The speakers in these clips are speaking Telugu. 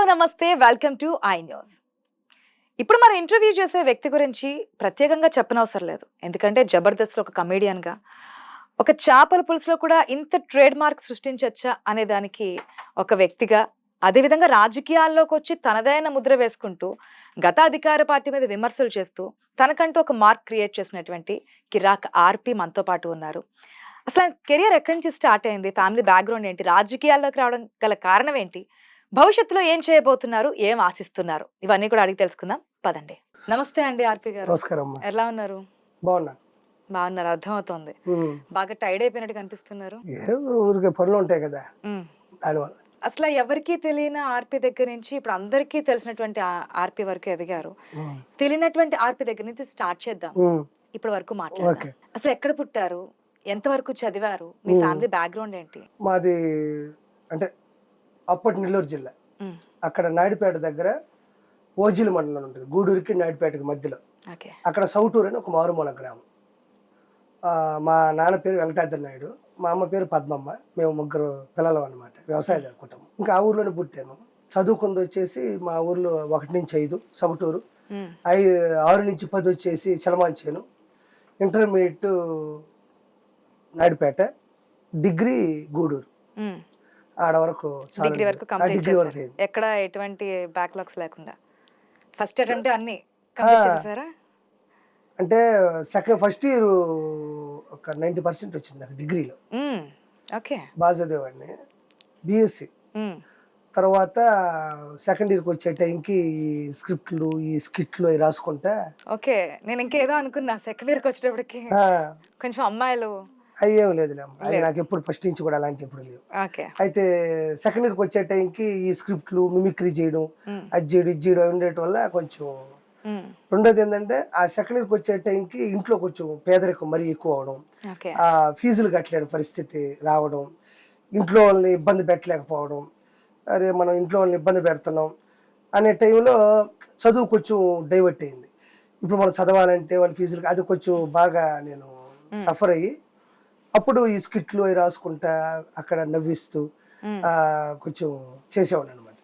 నమస్తే, వెల్కమ్ టు ఐ న్యూస్. ఇప్పుడు మనం ఇంటర్వ్యూ చేసే వ్యక్తి గురించి ప్రత్యేకంగా చెప్పనవసరం లేదు. ఎందుకంటే జబర్దస్త్లో ఒక కమేడియన్గా, ఒక చేపల పులుసులో కూడా ఇంత ట్రేడ్ మార్క్ సృష్టించొచ్చా అనే దానికి ఒక వ్యక్తిగా, అదేవిధంగా రాజకీయాల్లోకి వచ్చి తనదైన ముద్ర వేసుకుంటూ గత అధికార పార్టీ మీద విమర్శలు చేస్తూ తనకంటూ ఒక మార్క్ క్రియేట్ చేసినటువంటి కిరాక్ ఆర్పి మనతో పాటు ఉన్నారు. అసలు ఆయన కెరియర్ ఎక్కడి నుంచి స్టార్ట్ అయింది, ఫ్యామిలీ బ్యాక్గ్రౌండ్ ఏంటి, రాజకీయాల్లోకి రావడం గల కారణం ఏంటి, భవిష్యత్తులో ఏం చేయబోతున్నారు, ఏం ఆశిస్తున్నారు, ఇవన్నీ కూడా అడిగి తెలుసుకుందాం. పదండి. నమస్తే అండి ఆర్పి గారు. నమస్కారం. ఎలా ఉన్నారు? బాగున్నారు, అర్థమవుతోంది. బాగా టైర్డ్ అయిపోయినట్టు కనిపిస్తున్నారు. ఊరికే పనులు ఉంటాయి కదా దానివల్ల. అసలు ఎవరికి తెలియని ఆర్పి దగ్గర నుంచి ఇప్పుడు అందరికీ తెలిసినటువంటి ఆర్పి వరకు ఎదిగారు. తెలియనటువంటి ఆర్పి దగ్గర నుంచి స్టార్ట్ చేద్దాం. ఇప్పటి వరకు మాట్లాడారు. అసలు ఎక్కడ పుట్టారు, ఎంత వరకు చదివారు, మీ ఫ్యామిలీ బ్యాక్గ్రౌండ్ ఏంటి? మాది అంటే అప్పటి నెల్లూరు జిల్లా, అక్కడ నాయుడుపేట దగ్గర ఓజిల మండలం ఉంటుంది, గూడూరుకి నాయుడుపేటకి మధ్యలో. అక్కడ సౌటూరు అని ఒక మారుమూల గ్రామం. మా నాన్న పేరు వెంకటాద్రి నాయుడు, మా అమ్మ పేరు పద్మమ్మ. మేము ముగ్గురు పిల్లలు అనమాట, వ్యవసాయదారు కుటుంబం. ఇంకా ఆ ఊర్లోనే పుట్టాను. చదువుకుంది వచ్చేసి మా ఊర్లో 1 నుంచి 5 సౌటూరు, 6 నుంచి 10 వచ్చేసి చలమాంచేను, ఇంటర్మీడియట్ నాయుడుపేట, డిగ్రీ గూడూరు. ఆడ వరకు డిగ్రీ వరకు ఎక్కడ ఎటువంటి బ్యాక్లాగ్స్ లేకుండా ఫస్ట్ అటెంప్ట్ అన్ని కంప్లీట్ చేశారా? అంటే ఫస్ట్ ఇయర్ ఒక 90% వచ్చింది నాకు డిగ్రీలో. ఓకే, బాగా చదివేవాడిని, బిఎస్సి. తర్వాత సెకండ్ ఇయర్కి వచ్చే టైంకి స్క్రిప్ట్లు, ఈ స్కిట్లు అవి రాసుకుంటా. ఓకే, నేను ఇంకేదో అనుకున్నా సెకండ్ ఇయర్కి వచ్చేటప్పటికి కొంచెం అమ్మాయిలు అయ్యేం లేదులే, అది నాకు ఎప్పుడు ఫస్ట్ నుంచి కూడా అలాంటి ఎప్పుడు లేవు. అయితే సెకండ్ ఇయర్కి వచ్చే టైంకి ఈ స్క్రిప్ట్లు, మిమిక్రీ చేయడం, అది చేయడం, ఇది చేయడం ఉండేటి వల్ల కొంచెం. రెండోది ఏంటంటే ఆ సెకండ్ ఇయర్కి వచ్చే టైంకి ఇంట్లో కొంచెం పేదరికం మరీ ఎక్కువ అవడం, ఆ ఫీజులు కట్టలేని పరిస్థితి రావడం, ఇంట్లో వాళ్ళని ఇబ్బంది పెట్టలేకపోవడం. అరే మనం ఇంట్లో వాళ్ళని ఇబ్బంది పెడుతున్నాం అనే టైంలో చదువు కొంచెం డైవర్ట్ అయింది. ఇప్పుడు మనం చదవాలంటే వాళ్ళ ఫీజులు, అది కొంచెం బాగా నేను సఫర్ అయ్యి అప్పుడు ఈ స్కిట్లు అవి రాసుకుంటా అక్కడ నవ్విస్తూ కొంచెం చేసేవాడు అనమాట.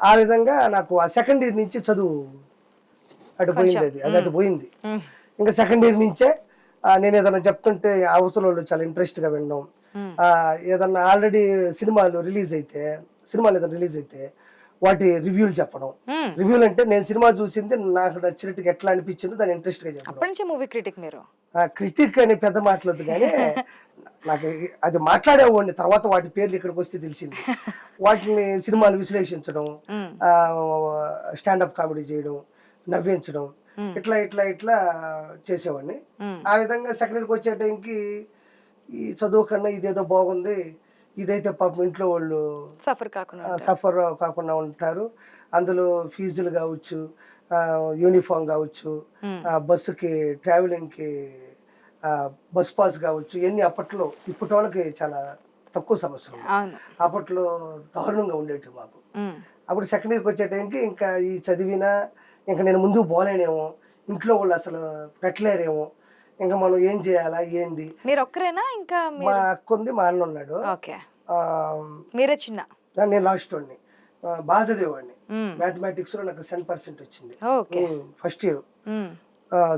ఆ విధంగా నాకు ఆ సెకండ్ ఇయర్ నుంచి చదువు అటు పోయింది, అది అటు పోయింది. ఇంకా సెకండ్ ఇయర్ నుంచే నేను ఏదైనా చెప్తుంటే అవతల వాళ్ళు చాలా ఇంట్రెస్ట్గా వినడం. ఏదన్నా ఆల్రెడీ సినిమాలు ఏదైనా రిలీజ్ అయితే వాటి రివ్యూలు చెప్పడం. రివ్యూలు అంటే నేను సినిమా చూసింది నాకు నచ్చినట్టుగా ఎట్లా అనిపించిందో దాన్ని ఇంట్రెస్ట్ గా చెప్పడం. మూవీ క్రిటిక్ మీరు? క్రిటిక్ అని పెద్ద మాటలొద్దు కానీ నాకు అది మాట్లాడేవాడిని. తర్వాత వాటి పేర్లు ఇక్కడికి వస్తే తెలిసింది. వాటిని సినిమాలు విశ్లేషించడం, స్టాండప్ కామెడీ చేయడం, నవ్వించడం, ఇట్లా ఇట్లా ఇట్లా చేసేవాడిని. ఆ విధంగా సెకండ్ ఇయర్కి వచ్చే టైంకి ఈ చదువు కన్నా ఇదేదో బాగుంది, ఇదైతే పాపం ఇంట్లో వాళ్ళు సఫర్ కాకుండా ఉంటారు. అందులో ఫీజులు కావచ్చు, యూనిఫామ్ కావచ్చు, బస్సుకి ట్రావెలింగ్కి బస్ పాస్ కావచ్చు, ఇవన్నీ అప్పట్లో ఇప్పటి వాళ్ళకి చాలా తక్కువ సమస్యలు. అప్పట్లో దారుణంగా ఉండేవి మాకు. అప్పుడు సెకండ్ ఇయర్కి వచ్చే టైంకి ఇంకా ఈ చదివినా ఇంకా నేను ముందుకు పోలేనేమో, ఇంట్లో వాళ్ళు అసలు పెట్టలేరేమో, ఇంకా మనం ఏం చేయాలా ఏంది. మీరు ఒక్కరేనా? ఇంకా మా అక్క ఉంది, మా అన్న ఉన్నాడు. మీరే చిన్న? నేను లాస్ట్ వాడిని. బాగా చదివేవాడిని. మ్యాథమెటిక్స్ లో నాకు 100% వచ్చింది first year,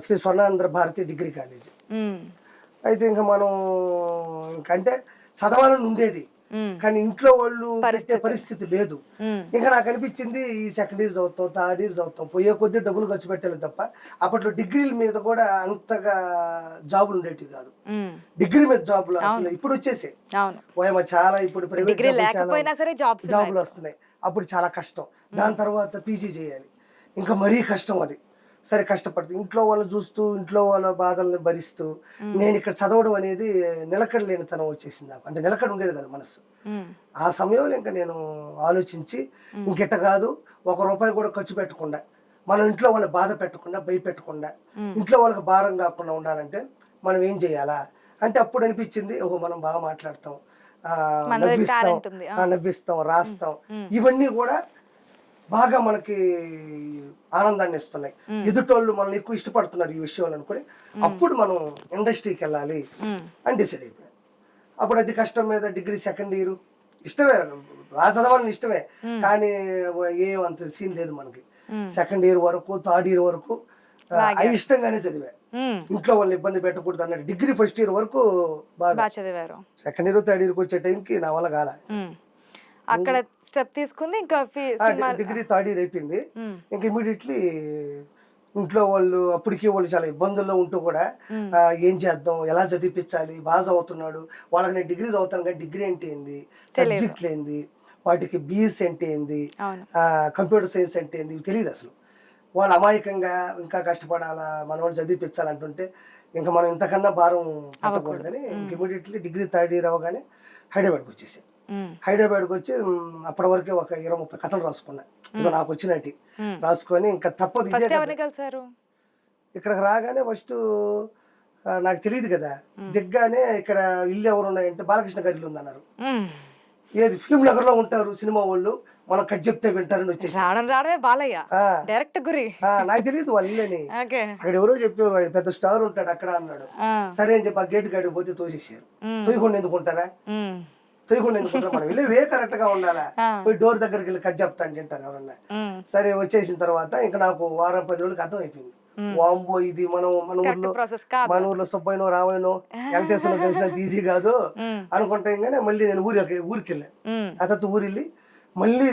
Shri Swarnandhra Bharati degree college. అయితే ఇంకా మనం ఇంకంటే చదవాలని ఉండేది కానీ ఇంట్లో వాళ్ళు పెట్టే పరిస్థితి లేదు. ఇంకా నాకు అనిపించింది ఈ సెకండ్ ఇయర్ చదువుతాం, థర్డ్ ఇయర్ చదువుతాం, పోయే కొద్దీ డబ్బులు ఖర్చు పెట్టాలి తప్ప అప్పట్లో డిగ్రీల మీద కూడా అంతగా జాబులు ఉండేటివి కాదు. డిగ్రీ మీద జాబులు అసలు ఇప్పుడు వచ్చేసాయి. చాలా ఇప్పుడు ప్రైవేట్ జాబులు వస్తున్నాయి. అప్పుడు చాలా కష్టం. దాని తర్వాత పీజీ చేయాలి, ఇంకా మరీ కష్టం. అది సరే కష్టపడుతుంది, ఇంట్లో వాళ్ళు చూస్తూ, ఇంట్లో వాళ్ళ బాధల్ని భరిస్తూ నేను ఇక్కడ చదవడం అనేది నిలకడ లేనితనం వచ్చేసింది నాకు. అంటే నిలకడ ఉండేది కదా మనసు. ఆ సమయంలో ఇంకా నేను ఆలోచించి ఇంకెట్ట కాదు, ₹1 కూడా ఖర్చు పెట్టకుండా, మనం ఇంట్లో వాళ్ళని బాధ పెట్టకుండా, భయపెట్టకుండా, ఇంట్లో వాళ్ళకి భారం కాకుండా ఉండాలంటే మనం ఏం చేయాలా అంటే అప్పుడు అనిపించింది, మనం బాగా మాట్లాడతాం, నవ్విస్తాం, రాస్తాం, ఇవన్నీ కూడా బాగా మనకి ఆనందాన్ని ఇస్తున్నాయి. ఎదుటోళ్ళు మనల్ని ఎక్కువ ఇష్టపడుతున్నారు ఈ విషయాలు అనుకుని అప్పుడు మనం ఇండస్ట్రీకి వెళ్ళాలి అని డిసైడ్ అయిపోయాం. అప్పుడు అది కష్టం మీద డిగ్రీ సెకండ్ ఇయర్ ఇష్టమే, బాగా చదవాలని ఇష్టమే, కానీ అంత సీన్ లేదు మనకి. సెకండ్ ఇయర్ వరకు, థర్డ్ ఇయర్ వరకు అయిష్టంగానే చదివా. ఇంట్లో వాళ్ళని ఇబ్బంది పెట్టకూడదు అన్నట్టు. డిగ్రీ ఫస్ట్ ఇయర్ వరకు బాగా చదివారు. సెకండ్ ఇయర్ థర్డ్ ఇయర్కి వచ్చే టైంకి నా వల్ల కాల. అక్కడ స్టెప్ తీసుకుంది. ఇంకా డిగ్రీ థర్డ్ ఇయర్ అయిపోయింది. ఇంక ఇమీడియట్లీ ఇంట్లో వాళ్ళు అప్పటికి వాళ్ళు చాలా ఇబ్బందుల్లో ఉంటూ కూడా ఏం చేద్దాం, ఎలా చదివించాలి, బాగా చదువుతున్నాడు వాళ్ళకి, నేను డిగ్రీ చదువుతాను కానీ డిగ్రీ అంటే ఏంది, సబ్జెక్టులు ఏంది, వాటికి బిఎస్సీ అంటే ఏంది, కంప్యూటర్ సైన్స్ అంటే ఏంది తెలియదు అసలు. వాళ్ళు అమాయకంగా ఇంకా కష్టపడాలా, మనవాళ్ళు చదివించాలంటుంటే ఇంకా మనం ఇంతకన్నా భారం పట్టకూడదని ఇంక ఇమీడియట్లీ డిగ్రీ థర్డ్ ఇయర్ అవగానే హైదరాబాద్కి వచ్చేసాను. హైదరాబాద్కి వచ్చి అప్పటి వరకే ఒక 20-30 కథలు రాసుకున్నా, ఇదో నాకు వచ్చినట్టు రాసుకొని ఇంకా తప్పదు. ఇక్కడికి రాగానే ఫస్ట్ నాకు తెలియదు కదా, దిగ్గానే ఇక్కడ ఇల్లు ఎవరు ఉన్నాయంటే బాలకృష్ణ గారి ఇల్లు ఉందన్నారు. ఏది ఫిల్మ్ నగర్ లో ఉంటారు సినిమా వాళ్ళు, మనం కథ చెప్తే వింటారని వచ్చేసి నాకు తెలియదు వాళ్ళ ఇల్లని. అక్కడ ఎవరో చెప్పారు పెద్ద స్టార్ ఉంటాడు అక్కడ అన్నాడు. సరే అని చెప్పి ఆ గేట్ కాడికి పోతే తోసేసారు. తోయకుండా ఎందుకుంటారా, తోయకుండా ఎందుకుంటారా, మనం వెళ్ళి వే కరెక్ట్ గా ఉండాలా, పోయి డోర్ దగ్గరికి వెళ్ళి కథ చెప్తాను తింటారు ఎవరన్నా. సరే వచ్చేసిన తర్వాత ఇంకా నాకు వారం 10 రోజులకి అర్థం అయిపోయింది. వాంబో ఇది మన ఊర్లో సుబ్బయ్యనో రావయ్యనో వెంకటేశ్వర కలిసినంత ఈజీ కాదు అనుకుంటే గానే మళ్ళీ నేను ఊరికి వెళ్ళాను. ఆ తర్వాత ఊరు వెళ్ళి మళ్ళీ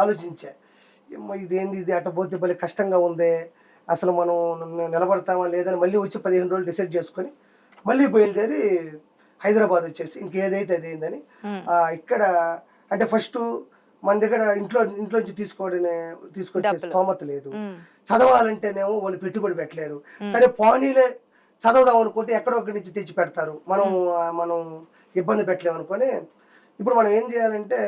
ఆలోచించా, ఇదేంది ఇది అట్ట పోతే మళ్ళీ కష్టంగా ఉంది, అసలు మనం నిలబడతామా లేదని మళ్ళీ వచ్చి 15 రోజులు డిసైడ్ చేసుకొని మళ్ళీ బయలుదేరి హైదరాబాద్ వచ్చేసి ఇంకేదైతే అదేందని ఇక్కడ అంటే ఫస్ట్ మన దగ్గర ఇంట్లోంచి తీసుకొచ్చే స్తోమత లేదు. చదవాలంటేనేమో వాళ్ళు పెట్టుబడి పెట్టలేరు. సరే పోనీలే చదవదాం అనుకుంటే ఎక్కడో ఒకటి నుంచి తెచ్చి పెడతారు, మనం ఇబ్బంది పెట్టలేము అనుకొని ఇప్పుడు మనం ఏం చేయాలంటే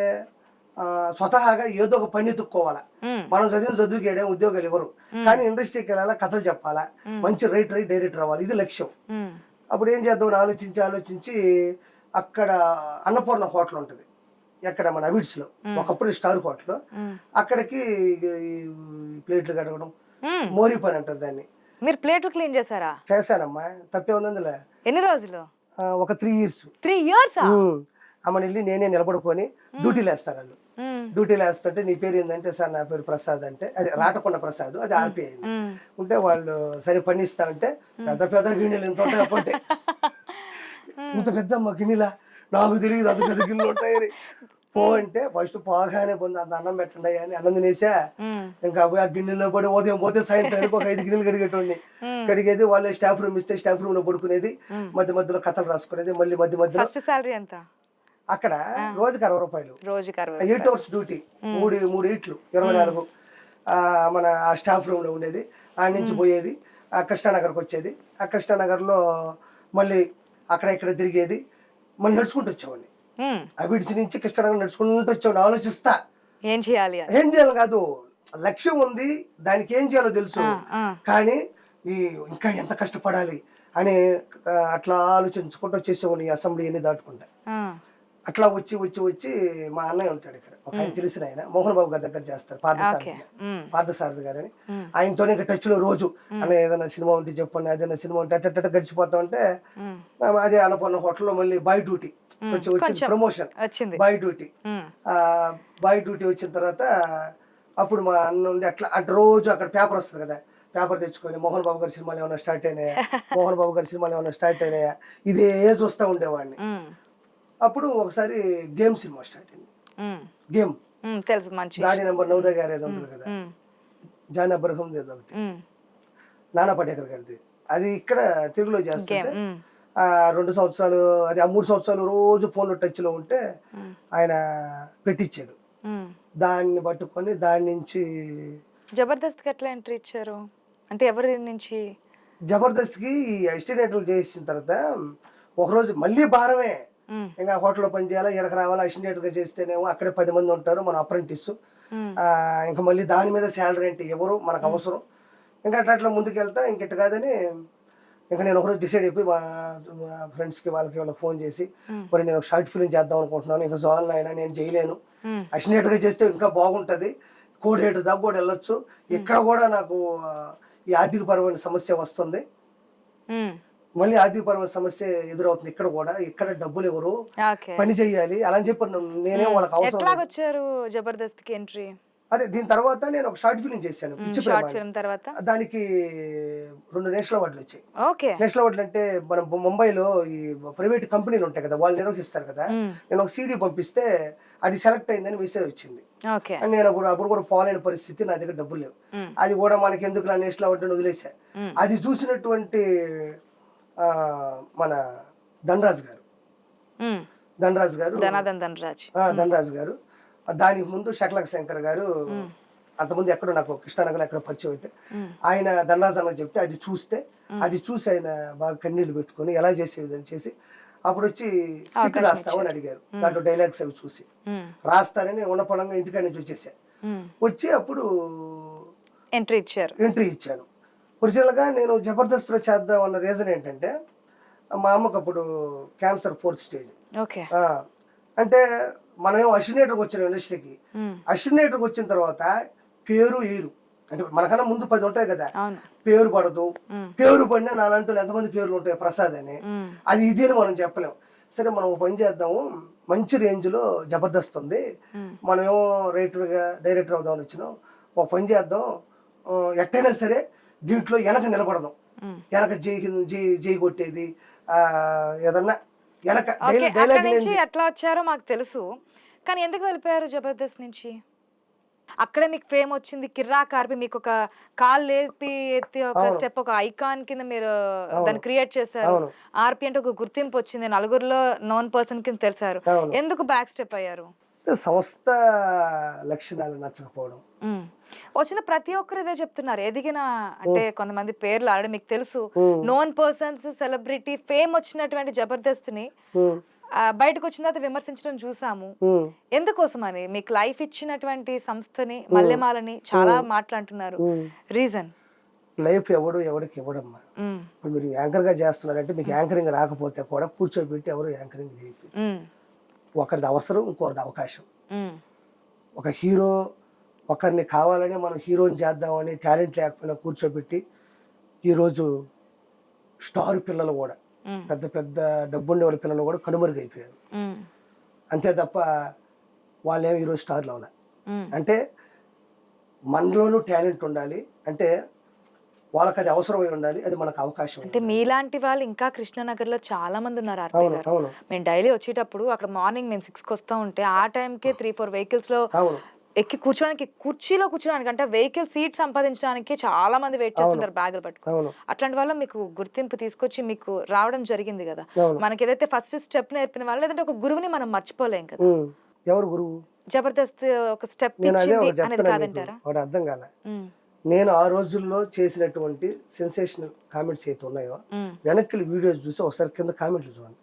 స్వతహాగా ఏదో ఒక పని ఎత్తుక్కోవాలా. మనం చదువుకి ఏడే ఉద్యోగాలు ఇవ్వరు, కానీ ఇండస్ట్రీకి వెళ్ళాలా, కథలు చెప్పాలా, మంచి డైరెక్టర్ అవ్వాలి, ఇది లక్ష్యం. అప్పుడు ఏం చేద్దామని ఆలోచించి అక్కడ అన్నపూర్ణ హోటల్ ఉంటుంది ఎక్కడ మన అబిడ్స్లో, ఒకప్పుడు స్టార్ హోటల్, అక్కడికి ప్లేట్లు కడగడం మోరీ పని అంటారు దాన్ని. మీరు ప్లేట్లు క్లీన్ చేశారా? చేశానమ్మా, తప్పే ఉంది అందులో. ఎన్ని రోజులు? ఒక 3 years. 3 years? అమ్మని వెళ్ళి నేనే నిలబడుకొని డ్యూటీలు వేస్తారు వాళ్ళు. డ్యూటీలు వేస్తుంటే నీ పేరు ఏంటంటే సార్ నా పేరు ప్రసాద్ అంటే, అది రాటకొండ ప్రసాద్, అది ఆర్పీ అయింది. ఉంటే వాళ్ళు సరే పని ఇస్తారంటే పెద్ద గిన్నెలు ఎంత ఉంటాయి అప్పటి, ఇంత పెద్ద అమ్మ గిన్నెలా, నాకు తెలియదు అంత పెద్ద గిన్నెలు ఉంటాయని. అంటే ఫస్ట్ పోగానే పొంది అంత అన్నం పెట్టండి అని అన్నం తినేసా. ఇంకా ఆ గిన్నెలో పడి ఉదయం పోతే సాయంత్రానికి ఒక 5 గిన్నెలు కడిగేటోడిని. కడిగేది వాళ్ళే స్టాఫ్ రూమ్ ఇస్తే స్టాఫ్ రూమ్ లో పడుకునేది, మధ్య మధ్యలో కథలు రాసుకునేది. మళ్ళీ మధ్య మధ్యలో అక్కడ రోజుకి 60 రూపాయలు, 8 hours డ్యూటీ, 3 ఇట్లు 24 మన ఆ స్టాఫ్ రూమ్ లో ఉండేది. ఆ నుంచి పోయేది ఆ కృష్ణానగర్కి వచ్చేది. ఆ కృష్ణానగర్లో మళ్ళీ అక్కడ ఇక్కడ తిరిగేది. మళ్ళీ నడుచుకుంటూ వచ్చేవాడిని. అబిడ్స్ నుంచి కృష్ణానగర్ నడుచుకుంటూ వచ్చేవాడిని. ఆలోచిస్తా ఏం చేయాలి కాదు, లక్ష్యం ఉంది, దానికి ఏం చేయాలో తెలుసు, కానీ ఇంకా ఎంత కష్టపడాలి అని అట్లా ఆలోచించుకుంటూ వచ్చేసేవాడిని. ఈ అసెంబ్లీ అన్ని దాటుకుంటా అట్లా వచ్చి మా అన్నయ్య ఉంటాడు ఇక్కడ, ఒక ఆయన తెలిసిన ఆయన, మోహన్ బాబు గారి దగ్గర చేస్తారు, పార్థసారథి గారు అని. ఆయనతోనే ఇంకా టచ్ లో రోజు అన్న ఏదైనా సినిమా ఉంటే చెప్పండి, ఏదైనా సినిమా ఉంటే అట్ట గడిచిపోతా ఉంటే అదే అన్నపూర్ణ హోటల్లో మళ్ళీ బాయ్ డ్యూటీ వచ్చి ప్రమోషన్, బాయ్ డ్యూటీ వచ్చిన తర్వాత అప్పుడు మా అన్న ఉండి అట్లా రోజు అక్కడ పేపర్ వస్తుంది కదా, పేపర్ తెచ్చుకొని మోహన్ బాబు గారి సినిమాలు ఏమైనా స్టార్ట్ అయినాయా ఇదే చూస్తూ ఉండేవాడిని. అప్పుడు ఒకసారి గేమ్ సినిమా స్టార్ట్ అయింది. గేమ్ గాడి నెంబర్ 9 గారు ఏదో ఉంటుంది కదా, జాన్ అబ్రహం ఏదో ఒకటి, నానా పటేకర్ గారిది, అది ఇక్కడ తెలుగులో చేస్తుంటే 2 సంవత్సరాలు అది 3 సంవత్సరాలు రోజు ఫోన్లో టచ్ లో ఉంటే ఆయన పెట్టించాడు. దాన్ని పట్టుకొని దాని నుంచి జబర్దస్త్ ఎట్లా ఎంట్రీ ఇచ్చారు అంటే ఎవరి నుంచి? జబర్దస్త్ కి ఎస్టినేట్లు చేసిన తర్వాత ఒకరోజు మళ్ళీ భారమే, ఇంకా హోటల్లో పని చేయాలా, ఎక్కడికి రావాలా, అసిస్టెంట్ గా చేస్తేనేమో అక్కడే 10 మంది ఉంటారు, మన అప్రెంటిస్, ఇంకా మళ్ళీ దాని మీద శాలరీ అంటే ఎవరు మనకు అవసరం. ఇంకా అట్లా ముందుకు వెళ్తా ఇంకెట్ కాదని ఇంకా నేను ఒకరోజు డిసైడ్ అయిపోయి మా ఫ్రెండ్స్కి వాళ్ళకి ఫోన్ చేసి, మరి నేను ఒక షార్ట్ ఫిల్మ్ చేద్దాం అనుకుంటున్నాను, ఇంకా జాయిన్ అయినా నేను చేయలేను, అసిస్టెంట్ గా చేస్తే ఇంకా బాగుంటుంది, కోఆర్డినేటర్ దాకా కూడా వెళ్ళొచ్చు, ఇక్కడ కూడా నాకు ఈ ఆర్థిక పరమైన సమస్య వస్తుంది, మళ్ళీ ఆర్థికపరమైన సమస్య ఎదురవుతుంది ఇక్కడ కూడా. ఇక్కడ డబ్బులు ఎవరు ఓకే. పని చేయాలి అలా అని చెప్పి నేనే వాళ్ళకి అవసరం లేదు. ఎట్లాగొచ్చారు జబర్దస్త్కి ఎంట్రీ? అదే దీని తర్వాత నేను ఒక షార్ట్ ఫిల్మ్ చేశాను, పిచ్చి ప్రేమ షార్ట్ అని. ఫిల్మ్ తర్వాత దానికి 2 నేషనల్ అవార్డులు వచ్చాయి. ఓకే. నేషనల్ అవార్డులు అంటే మన ముంబైలో ఈ ప్రైవేట్ కంపెనీలు ఉంటాయి కదా, వాళ్ళు నిర్వహిస్తారు కదా. నేను ఒక సీడీ పంపిస్తే అది సెలెక్ట్ అయిందని మెసేజ్ వచ్చింది. ఓకే. అని నేను అప్పుడు కూడా పోలేని పరిస్థితి, నా దగ్గర డబ్బులు లేవు. అది కూడా మనకి ఎందుకు నేషనల్ అవార్డు వదిలేసా. అది చూసినటువంటి మన ధనరాజ్ గారు ధనరాజ్ గారు దానికి ముందు షట్లక్ శంకర్ గారు, అంతకుముందు ఎక్కడో నాకు కృష్ణానగర్ ఎక్కడ పరిచయం అయితే ఆయన ధనరాజ్ అన్న చెప్తే అది చూసి ఆయన బాగా కన్నీళ్లు పెట్టుకొని ఎలా చేసేదని చేసి అప్పుడు వచ్చి స్క్రిప్ట్ రాస్తామని అడిగారు. దాంట్లో డైలాగ్స్ అవి చూసి రాస్తానని ఉన్న పొలంగా ఇంటికాడ నుంచి వచ్చేసా. వచ్చి అప్పుడు ఎంట్రీ ఇచ్చాను. ఒరిజినల్గా నేను జబర్దస్త్లో చేద్దాం అన్న రీజన్ ఏంటంటే, మా అమ్మకు అప్పుడు క్యాన్సర్ 4th స్టేజ్. అంటే మనం అసినేటర్కి వచ్చాను ఇండస్ట్రీకి. అసినేటర్కి వచ్చిన తర్వాత పేరు ఏరు అంటే మనకన్నా ముందు 10 ఉంటాయి కదా, పేరు పడదు. పేరు పడినా నాలంటూ ఎంతమంది పేర్లు ఉంటాయి ప్రసాద్ అని, అది ఇది అని మనం చెప్పలేం. సరే మనం ఒక పని చేద్దాము, మంచి రేంజ్లో జబర్దస్త్ ఉంది, మనమేమో డైరెక్టర్ అవుదామని వచ్చినాం. ఒక పని చేద్దాం, ఎట్టయినా సరే దీంట్లో వెనక నిలబడదాం, వెనక జై కొట్టేది ఏదన్నా వెనక ఎట్లా వచ్చారో మాకు తెలుసు. కానీ ఎందుకు వెళ్ళిపోయారు జబర్దస్త్ నుంచి? అక్కడే మీకు ఫేమ్ వచ్చింది, కిర్రా కార్పి మీకు ఒక కాల్ లేపి ఎత్తి ఒక స్టెప్, ఒక ఐకాన్ కింద మీరు దాన్ని క్రియేట్ చేశారు. ఆర్పి అంటే ఒక గుర్తింపు వచ్చింది, నలుగురిలో నోన్ పర్సన్ కింద తెలిసారు. ఎందుకు బ్యాక్ స్టెప్ అయ్యారు? సంస్థ లక్షణాలు నచ్చకపోవడం. వచ్చిన ప్రతి ఒక్కరు ఇదే చెప్తున్నారు. ఎదిగిన అంటే కొంతమంది పేర్లు ఆల్రెడీ మీకు తెలుసు, నోన్ పర్సన్స్, సెలబ్రిటీ, ఫేమ్ వచ్చినటువంటి జబర్దస్త్ ని బయటకు వచ్చిన తర్వాత విమర్శించడం చూసాము. ఎందుకోసం అని? మీకు లైఫ్ ఇచ్చినటువంటి సంస్థని, మల్లెమాలని చాలా మాట్లాడుతున్నారు. రీజన్ లైఫ్ ఎవరికి ఇవ్వడమ్మా. ఇప్పుడు మీరు యాంకర్ గా చేస్తున్నారంటే మీకు యాంకరింగ్ రాకపోతే కూడా కూర్చోబెట్టి ఎవరు యాంకరింగ్ చేయి. ఒకరిది అవసరం, ఇంకొకరిది అవకాశం. ఒక హీరో ఒకరిని కావాలని మనం హీరోని చేద్దామని టాలెంట్ లేకపోయినా కూర్చోబెట్టి ఈరోజు స్టార్ పిల్లలు కూడా, పెద్ద పెద్ద డబ్బుండే వాళ్ళ పిల్లలు కూడా కనుమరుగైపోయారు. అంతే తప్ప వాళ్ళేమో ఈరోజు స్టార్లు అవ్వాలి. అంటే మనలోనూ టాలెంట్ ఉండాలి, అంటే వాళ్ళకి అది అవసరమై ఉండాలి, అది మనకు అవకాశం. అంటే మీలాంటి వాళ్ళు ఇంకా కృష్ణానగర్ లో చాలా మంది ఉన్నారు. అవును. మేము డైలీ వచ్చేటప్పుడు అక్కడ మార్నింగ్ మేము 6కి వస్తూ ఉంటే ఆ టైంకే 3-4 వెహికల్స్ లో ఎక్కి కూర్చోడానికి, కుర్చీలో కూర్చోడానికి, అంటే వెహికల్ సీట్ సంపాదించడానికి చాలా మంది వెయిట్ చేస్తుంటారు బ్యాగులు పట్టుకుని. అట్లాంటి వల్ల మీకు గుర్తింపు తీసుకొచ్చి మీకు రావడం జరిగింది కదా. మనకి ఏదైతే ఫస్ట్ స్టెప్ నేర్పిన వాళ్ళు, లేదంటే ఒక గురువుని మనం మర్చిపోలేం కదా. ఎవరు గురువు? జబర్దస్త్ ఒక స్టెప్ అనేది కాదంటారా? అర్థం కాలే. నేను ఆ రోజుల్లో చేసినటువంటి సెన్సేషనల్ కామెంట్స్ అయితే ఉన్నాయో, వెనక్కి వీడియోస్ చూసి ఒకసారి కింద కామెంట్లు చూడండి.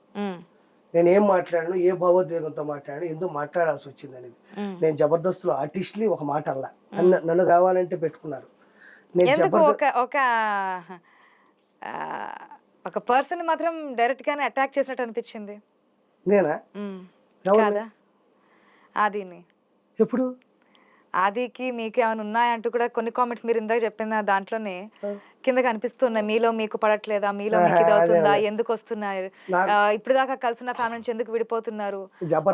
నేను ఏం మాట్లాడాను, ఏ భావోద్వేగంతో మాట్లాడాను, ఎందుకు మాట్లాడాల్సి వచ్చింది అనేది. నేను జబర్దస్త్లో ఆర్టిస్ట్ని ఒక మాట అలా నన్ను కావాలంటే పెట్టుకున్నారు. ఒక పర్సన్ మాత్రం డైరెక్ట్ గానే అటాక్ చేసినట్టు అనిపించింది. నేనా? ఆదిని ఎప్పుడు? ఆదికి మీకు ఏమైనా ఉన్నాయంటూ కూడా కొన్ని కామెంట్స్ మీరు ఇందాక చెప్పిన దాంట్లోనే కింద కనిపిస్తున్నాయి. మీలో మీకు పడట్లేదా, మీలో మీకు ఇది అవుతుందా, ఎందుకు వస్తున్నారు, ఇప్పుడు దాకా కలిసిన ఫ్యామిలీ నుంచి ఎందుకు విడిపోతున్నారు,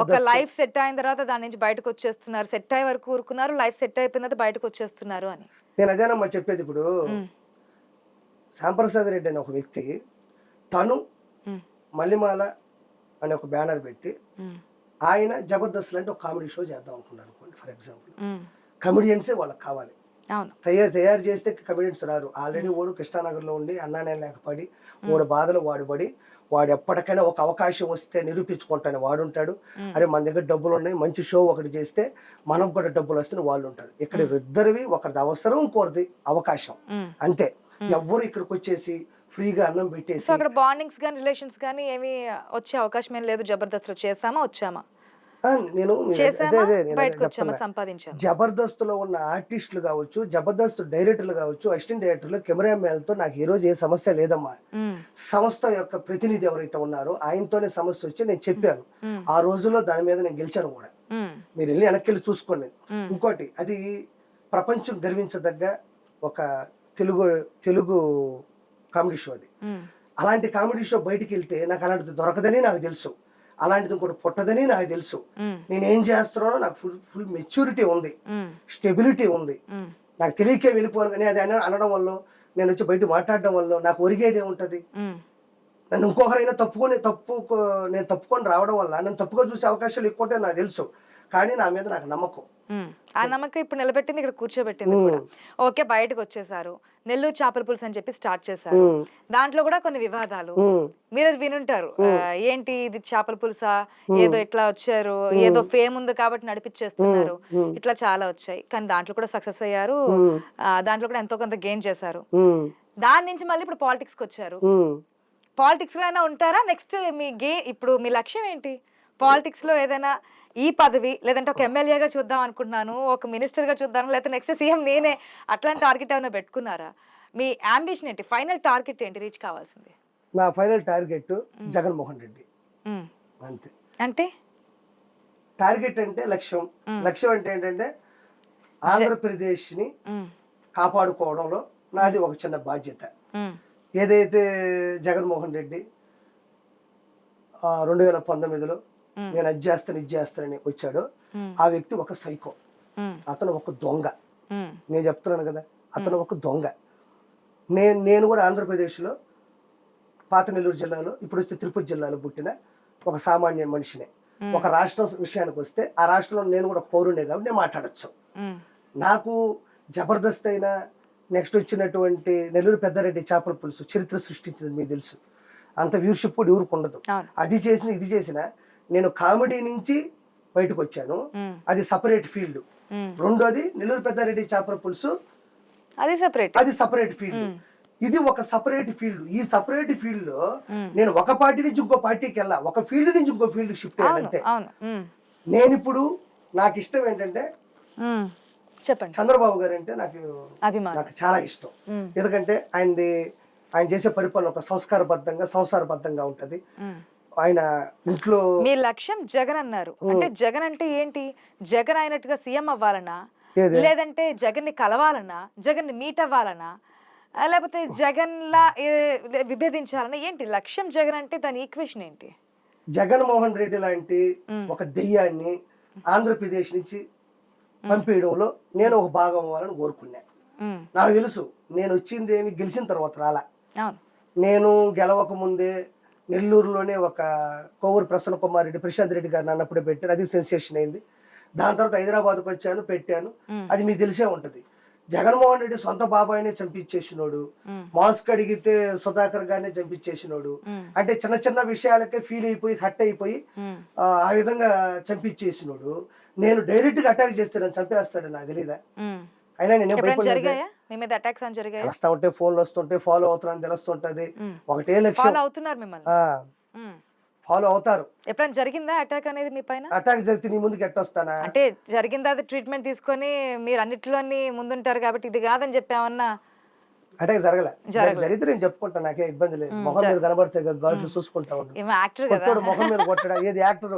ఒక లైఫ్ సెట్ అయిన తర్వాత దాని నుంచి బయటకు వచ్చేస్తున్నారు, సెట్ అయ్యే వరకు ఊరుకున్నారు, లైఫ్ సెట్ అయిపోయిన తర్వాత బయటకు వచ్చేస్తున్నారు అని. నేను అదేనమ్మా చెప్పేది. ఇప్పుడు శ్యాంప్రసాద్ రెడ్డి అనే ఒక వ్యక్తి తను మల్లిమాల అనే ఒక బ్యానర్ పెట్టి ఆయన జబర్దస్త్ లాంటి ఒక కామెడీ షో చేద్దాం అనుకున్నారు అనుకోండి. ఫర్ ఎగ్జాంపుల్ కమెడియన్సే వాళ్ళకి కావాలి. తయారు చేస్తే కమెడియన్స్ రారు. ఆల్రెడీ వాడు కృష్ణానగర్లో ఉండి అన్నానే లేకపోయి వాడు బాధలు వాడుబడి వాడు ఎప్పటికైనా ఒక అవకాశం వస్తే నిరూపించుకుంటాను వాడుంటాడు. అరే మన దగ్గర డబ్బులు ఉన్నాయి, మంచి షో ఒకటి చేస్తే మనకు కూడా డబ్బులు వస్తే వాళ్ళు ఉంటారు. ఇక్కడ ఇద్దరివి, ఒకరిది అవసరం, ఇంకోరిది అవకాశం, అంతే. ఎవ్వరు ఇక్కడికి వచ్చేసి ఫ్రీగా అన్నం పెట్టేసి అక్కడ బాండింగ్స్ కానీ రిలేషన్స్ కానీ ఏమి వచ్చే అవకాశం ఏం లేదు. జబర్దస్త్ లో చేసామా వచ్చామా, నేను సంపాదించాను. జబర్దస్త్ లో ఉన్న ఆర్టిస్టులు కావచ్చు, జబర్దస్త్ డైరెక్టర్లు కావచ్చు, అసిస్టెంట్ డైరెక్టర్లు, కెమెరామెన్లతో నాకు ఈ రోజు ఏ సమస్య లేదమ్మా. సంస్థ యొక్క ప్రతినిధి ఎవరైతే ఉన్నారో ఆయనతోనే సమస్య వచ్చి నేను చెప్పాను. ఆ రోజుల్లో దాని మీద నేను గెలిచాను కూడా. మీరు వెళ్ళి వెనక్కి వెళ్ళి చూసుకోండి. ఇంకోటి, అది ప్రపంచం గర్వించదగ్గ ఒక తెలుగు కామెడీ షో. అది అలాంటి కామెడీ షో బయటికి వెళ్తే నాకు అలాంటిది దొరకదని నాకు తెలుసు, అలాంటిది ఇంకోటి పుట్టదని నాకు తెలుసు. నేను ఏం చేస్తున్నానో నాకు ఫుల్ మెచ్యూరిటీ ఉంది, స్టెబిలిటీ ఉంది. నాకు తెలియకే వెళ్ళిపోను, కానీ అది అనడం వల్ల, నేను వచ్చి బయట మాట్లాడడం వల్ల నాకు ఒరిగేది ఏముంటది? నన్ను ఇంకొకరైనా నేను తప్పుకొని రావడం వల్ల నన్ను తప్పుగా చూసే అవకాశాలు ఎక్కువ ఉంటాయి నాకు తెలుసు. కానీ నా మీద నాకు నమ్మకం. ఆ నమ్మకం ఇప్పుడు నిలబెట్టింది, ఇక్కడ కూర్చోబెట్టింది కూడా. ఓకే, బయటకు వచ్చేసారు, నెల్లూరు చేపల పులుసు అని చెప్పి స్టార్ట్ చేశారు. దాంట్లో కూడా కొన్ని వివాదాలు మీరు వినుంటారు. ఏంటి ఇది చేపల పులుసా, ఏదో ఇట్లా వచ్చారు, ఏదో ఫేమ్ ఉంది కాబట్టి నడిపించేస్తున్నారు, ఇట్లా చాలా వచ్చాయి. కానీ దాంట్లో కూడా సక్సెస్ అయ్యారు, దాంట్లో కూడా ఎంతో కొంత గెయిన్ చేశారు. దాని నుంచి మళ్ళీ ఇప్పుడు పాలిటిక్స్ కి వచ్చారు. పాలిటిక్స్ లో అయినా ఉంటారా? నెక్స్ట్ ఇప్పుడు మీ లక్ష్యం ఏంటి? పాలిటిక్స్ లో ఏదైనా ఈ పదవి, లేదంటే ఒక ఎమ్మెల్యేగా చూద్దాం అనుకుంటున్నాను, ఒక మినిస్టర్ గా చూద్దాను, లేకపోతే నెక్స్ట్ సీఎం నేనే, అట్లాంటి టార్గెట్ ఏమైనా పెట్టుకున్నారా? మీ అంబిషన్ ఏంటి? ఫైనల్ టార్గెట్ ఏంటి రీచ్ కావాల్సింది? నా ఫైనల్ టార్గెట్ జగన్మోహన్ రెడ్డి, అంతే. అంటే టార్గెట్ అంటే లక్ష్యం. లక్ష్యం అంటే ఏంటంటే ఆంధ్రప్రదేశ్ ని కాపాడుకోవడంలో నాది ఒక చిన్న బాధ్యత. ఏదైతే జగన్మోహన్ రెడ్డి 2019లో నేను అది చేస్తానని వచ్చాడో, ఆ వ్యక్తి ఒక సైకో, అతను ఒక దొంగ. నేను చెప్తున్నాను కదా, అతను ఒక దొంగ. నేను కూడా ఆంధ్రప్రదేశ్లో పాత నెల్లూరు జిల్లాలో, ఇప్పుడు వస్తే తిరుపతి జిల్లాలో పుట్టిన ఒక సామాన్య మనిషినే. ఒక రాష్ట్రం విషయానికి వస్తే ఆ రాష్ట్రంలో నేను కూడా పౌరుడే కాబట్టి నేను మాట్లాడచ్చు. నాకు జబర్దస్త్ అయినా, నెక్స్ట్ వచ్చినటువంటి నెల్లూరు పెద్దారెడ్డి చేపల పులుసు చరిత్ర సృష్టించింది మీకు తెలుసు. అంత వ్యూషిప్ కూడా ఎవరికి ఉండదు. అది చేసిన ఇది చేసిన, నేను కామెడీ నుంచి బయటకు వచ్చాను, అది సపరేట్ ఫీల్డ్. రెండోది నెల్లూరు పెద్దారెడ్డి చేపల పులుసు, అది సపరేట్ ఫీల్డ్. ఇది ఒక సపరేట్ ఫీల్డ్. ఈ సపరేట్ ఫీల్డ్ లో నేను ఒక పార్టీ నుంచి ఇంకో పార్టీకి వెళ్ళా, ఒక ఫీల్డ్ నుంచి ఇంకో ఫీల్డ్ షిఫ్ట్ అయ్యానంతే. నేను ఇప్పుడు నాకు ఇష్టం ఏంటంటే, చెప్పండి, చంద్రబాబు గారు అంటే నాకు చాలా ఇష్టం. ఎందుకంటే ఆయన చేసే పరిపాలన ఒక సంస్కారబద్ధంగా ఉంటది. ఆయన ఇంట్లో మీ లక్ష్యం జగన్ అన్నారు అంటే, జగన్ అంటే ఏంటి? జగన్ అయినట్టుగా సీఎం అవ్వాలనా, లేదంటే జగన్ ని కలవాలనా, జగన్ ని మీట్ అవ్వాలనా, లేకపోతే జగన్ లా విభేదించాలనా? ఏంటి లక్ష్యం? జగన్ అంటే దాని ఈక్వేషన్ ఏంటి? జగన్మోహన్ రెడ్డి లాంటి ఒక దెయ్యాన్ని ఆంధ్రప్రదేశ్ నుంచి పంపేయడంలో నేను ఒక భాగం అవ్వాలని కోరుకున్నా. నాకు తెలుసు నేను వచ్చింది ఏమి గెలిచిన తర్వాత రాలా. నేను గెలవక ముందే నెల్లూరులోనే ఒక కోవూరు ప్రసన్న కుమార్ రెడ్డి, ప్రశాంత్ రెడ్డి గారిని అన్నప్పుడే పెట్టారు, అది సెన్సేషన్ అయింది. దాని తర్వాత హైదరాబాద్కు వచ్చాను, పెట్టాను, అది మీకు తెలిసే ఉంటది. జగన్మోహన్ రెడ్డి సొంత బాబాయినే చంపించేసినోడు, మాస్క్ అడిగితే సుధాకర్ గారినే చంపించేసినోడు. అంటే చిన్న చిన్న విషయాలకే ఫీల్ అయిపోయి హట్ అయిపోయి ఆ విధంగా చంపించేసినోడు. నేను డైరెక్ట్ గా అటాక్ చేస్తే నన్ను చంపేస్తాడు, నాకు తెలీదా? అయినా నేను తెలుస్తా ఉంటే, ఫోన్లు వస్తుంటే ఫాలో అవుతున్నాను తెలుస్తుంటది. ఒకటే లక్ష్యం, ఫాలో అవుతారు. ఎప్పుడైనా జరిగిందా అటాక్ అనేది మీ పైన? అటాక్ జరిగితే నీ ముందుకు ఎట్టొస్తానా? అంటే జరిగిందా, అది ట్రీట్మెంట్ తీసుకొని మీరు అన్నిట్లోని ముందుంటారు కాబట్టి ఇది కాదని చెప్పామన్నా? అటాక్ జరిగితే నేను చెప్పుకుంటా, నాకే ఇబ్బంది లేదు. మొహం మీద కనబడితే గాట్లు చూసుకుంటా ఉంటాడు. మొహం మీద కొట్టడా? ఏది యాక్టర్